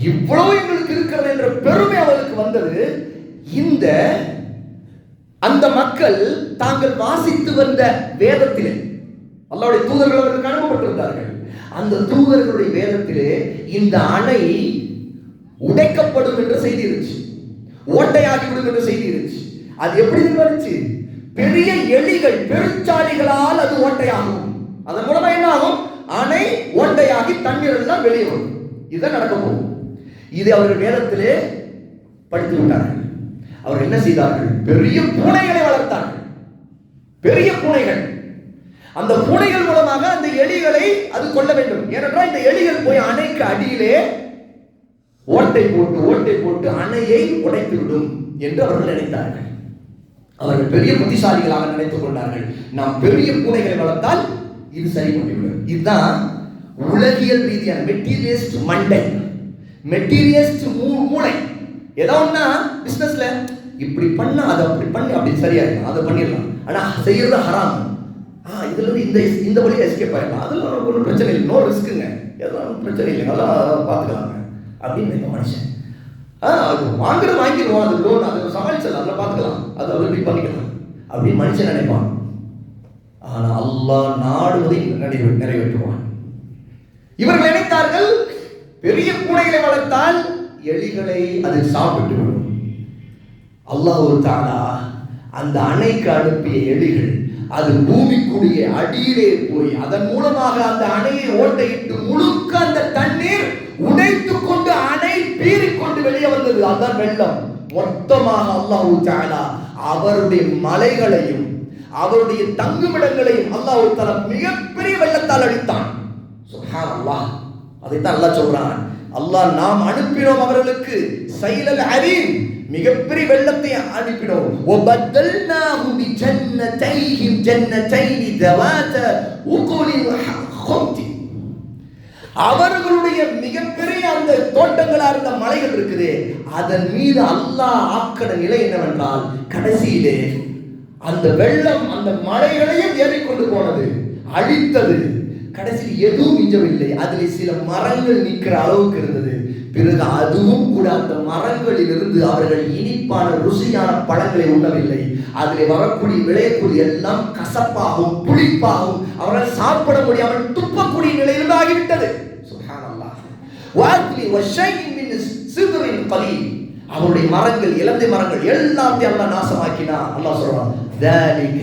இவ்வளவு எங்களுக்கு இருக்கிறது என்ற பெருமை அவருக்கு வந்தது. அந்த மக்கள் தாங்கள் வாசித்து வந்த வேதத்திலே அல்லாஹ்வுடைய தூதர்கள் அவர்களுக்கு அனுப்பப்பட்டிருந்தார்கள். அந்த தூதர்களுடைய வேதத்திலே இந்த அணை உடைக்கப்படும் என்ற செய்தி இருந்துச்சு, ஓட்டையாகிவிடும் என்ற செய்தி இருந்துச்சு. அது எப்படி இருந்துச்சு? பெரிய எலிகள் பெருச்சாளிகளால் அது ஓட்டையாகும். அதன் மூலமா என்ன ஆகும்? அணை ஓட்டையாகி தண்ணீர் எல்லாம் வெளியே வரும். இதுதான் நடக்க போகும். இது அவர்கள் வேதத்திலே படித்து விட்டார்கள். அவர்கள் என்ன செய்தார்கள்? பெரிய பூனைகளை வளர்த்தார்கள். பெரிய பூனைகள். அந்த பூனைகள் மூலமாக அந்த எலிகளை அது கொள்ள வேண்டும். ஏனென்றால் இந்த எலிகள் போய் அணைக்கு அடியிலே ஓட்டை போட்டு அணையை உடைத்துவிடும் என்று அவர்கள் நினைத்தார்கள். அவர்கள் பெரிய புத்திசாலிகளாக நினைத்துக் கொண்டார்கள். நாம் பெரிய பூனைகளை வளர்த்தால் இது சரி பண்ணிவிடும். இதுதான் உலகியல் ரீதியான மெட்டீரியலிஸ்ட் மண்டை, மெட்டீரியலிஸ்ட் மூளை. ஏதோ ஒன்னா பிசினஸ்ல இப்படி பண்ணா அதை அப்படி பண்ணி அப்படி சரியா இருக்கும், அதை பண்ணிடலாம். ஆனா செய்யறது ஹராம். இதுல இருந்து இந்த வழியை எஸ்கேப் ஆயிடலாம், அதுல ஒன்றும் பிரச்சனை இல்லை, நோ ரிஸ்க்குங்க, எதுவும் பிரச்சனை இல்லைங்க, அதெல்லாம் பார்த்துக்கலாங்க அப்படின்னு இந்த மனுஷன் அது வாங்கிடுவோம், அது லோன், அதை சமாளிச்சிடலாம், அதில் பார்த்துக்கலாம், அதை அப்படி பண்ணிக்கலாம் அப்படின்னு மனுஷன் நினைப்பான். ஆனா அல்லாஹ் நாடுவதை நிறைவேற்றுவான். இவர்கள் நினைத்தார்கள் பெரிய பூனைகளை வளர்த்தால் எலிகளை அது சாப்பிட்டு விடும். அல்லாஹ் தஆலா அந்த அணைக்கு அனுப்பிய எலிகள் அது பூமிக்குரிய அடியிலே போய் அதன் மூலமாக அந்த அணையை ஓட்டையிட்டு முழுக்க அந்த தண்ணீர் உடைத்துக் கொண்டு அணை பீறிக்கொண்டு வெளியே வந்தது. அதான் வெள்ளம். மொத்தமாக அல்லாஹ் தஆலா அவருடைய மலைகளையும் அவருடைய தங்குமிடங்களையும் அல்லாஹ் தஆலா மிகப்பெரிய வெள்ளத்தால் அழித்தான். சுப்ஹானல்லாஹ். அதைத்தான் அல்லாஹ் சொல்றான். அல்லாஹ் நாம் அனுப்பினோம் அவர்களுக்கு ஸைலல் அரீம், மிகப்பெரிய வெள்ளத்தை அனுப்பினோம். வபதல்னாஹும் பிஜன்னதைஹிம் ஜன்னதைனி தவாத உகுலின் ஹம்தி. அவர்களுடைய மிகப்பெரிய அந்த தோட்டங்களா இருந்த மலைகள் இருக்குது, அதன் மீது அல்லாஹ் ஆக்கின நிலை என்னவென்றால் கடைசியிலே அந்த வெள்ளம் அந்த மலைகளையும் ஏறிக்கொண்டு போனது, அழித்தது. கடைசியில் எதுவும் மிஞ்சவில்லை. அதில் சில மரங்கள் நிற்கிற அளவுக்கு இருந்தது. பிறகு அதுவும் கூட அந்த மரங்களில் இருந்து அவர்கள் இனிப்பான ருசியான பழங்களை உண்ணவில்லை. அதில் வரக்கூடிய விளையக்கூடிய எல்லாம் கசப்பாகவும் புளிப்பாகவும் அவர்கள் சாப்பிட முடியாமல் துப்பக்கூடிய நிலையில் ஆகிவிட்டது. சுப்ஹானல்லாஹ். வாத்லி வஷைஇன் மின் சித்ரின் கலீல். அவருடைய மரங்கள், இலந்தை மரங்கள் எல்லாத்தையும் அல்லாஹ் நாசமாக்கினா. அல்லாஹ் சொல்றான் ذلك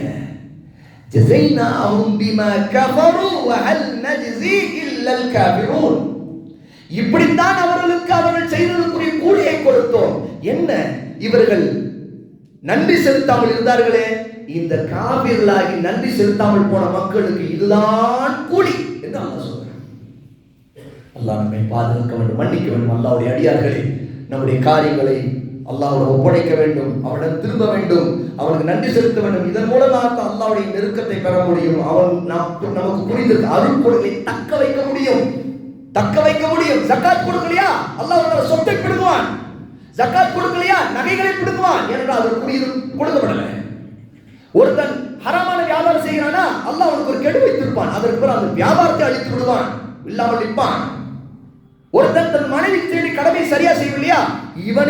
جزيناهم بما كفروا وهل نجزي الا الكافرون. இப்படித்தான் அவர்களுக்கு அவர்கள் செய்ததற்குரிய கூலியை கொடுத்தோம். என்ன, இவர்கள் நன்றி செலுத்தாமல் இருந்தார்களே, இந்த காபிர்களாகி நன்றி செலுத்தாமல் போன மக்களுக்கு இதுதான் கூலி என்று அல்லாஹ் சொல்றான். அல்லாஹ் நம்மை பாதுகாக்க வேண்டும், மன்னிக்க வேண்டும். அல்லாஹ்வுடைய அடியார்களே, நம்முடைய காரியங்களை அல்லாஹ்வோடு ஒப்படைக்க வேண்டும், அவனிடம் திரும்ப வேண்டும், அவனுக்கு நன்றி செலுத்த வேண்டும். இதன் மூலமாக அல்லாஹ்வுடைய நெருக்கத்தை பெற முடியும். அவன் நமக்கு புரிந்த அருள்பொருளை தக்க வைக்க முடியும். தக்க வைக்க முடியும். ஜக்காத் கொடுக்கலையா அல்லாஹ் உன்னோட சொத்தை பிடுங்குவான். ஜக்காத் கொடுக்கலையா நகைகளை பிடுங்குவான். ஏனென்றால் அது கொடுக்கப்படல. ஒருத்தன் ஹராமான வியாபாரம் செய்கிறானா அல்லாஹ் அவனுக்கு ஒரு கெடு வைத்திருப்பான். அதற்கு பிறகு அந்த வியாபாரத்தை அழித்து விடுவான், இல்லாமல் நிற்பான். ஒருத்தன் தன் மனைவி தேடி கடமை சரியா செய்யவில்லையா இவன்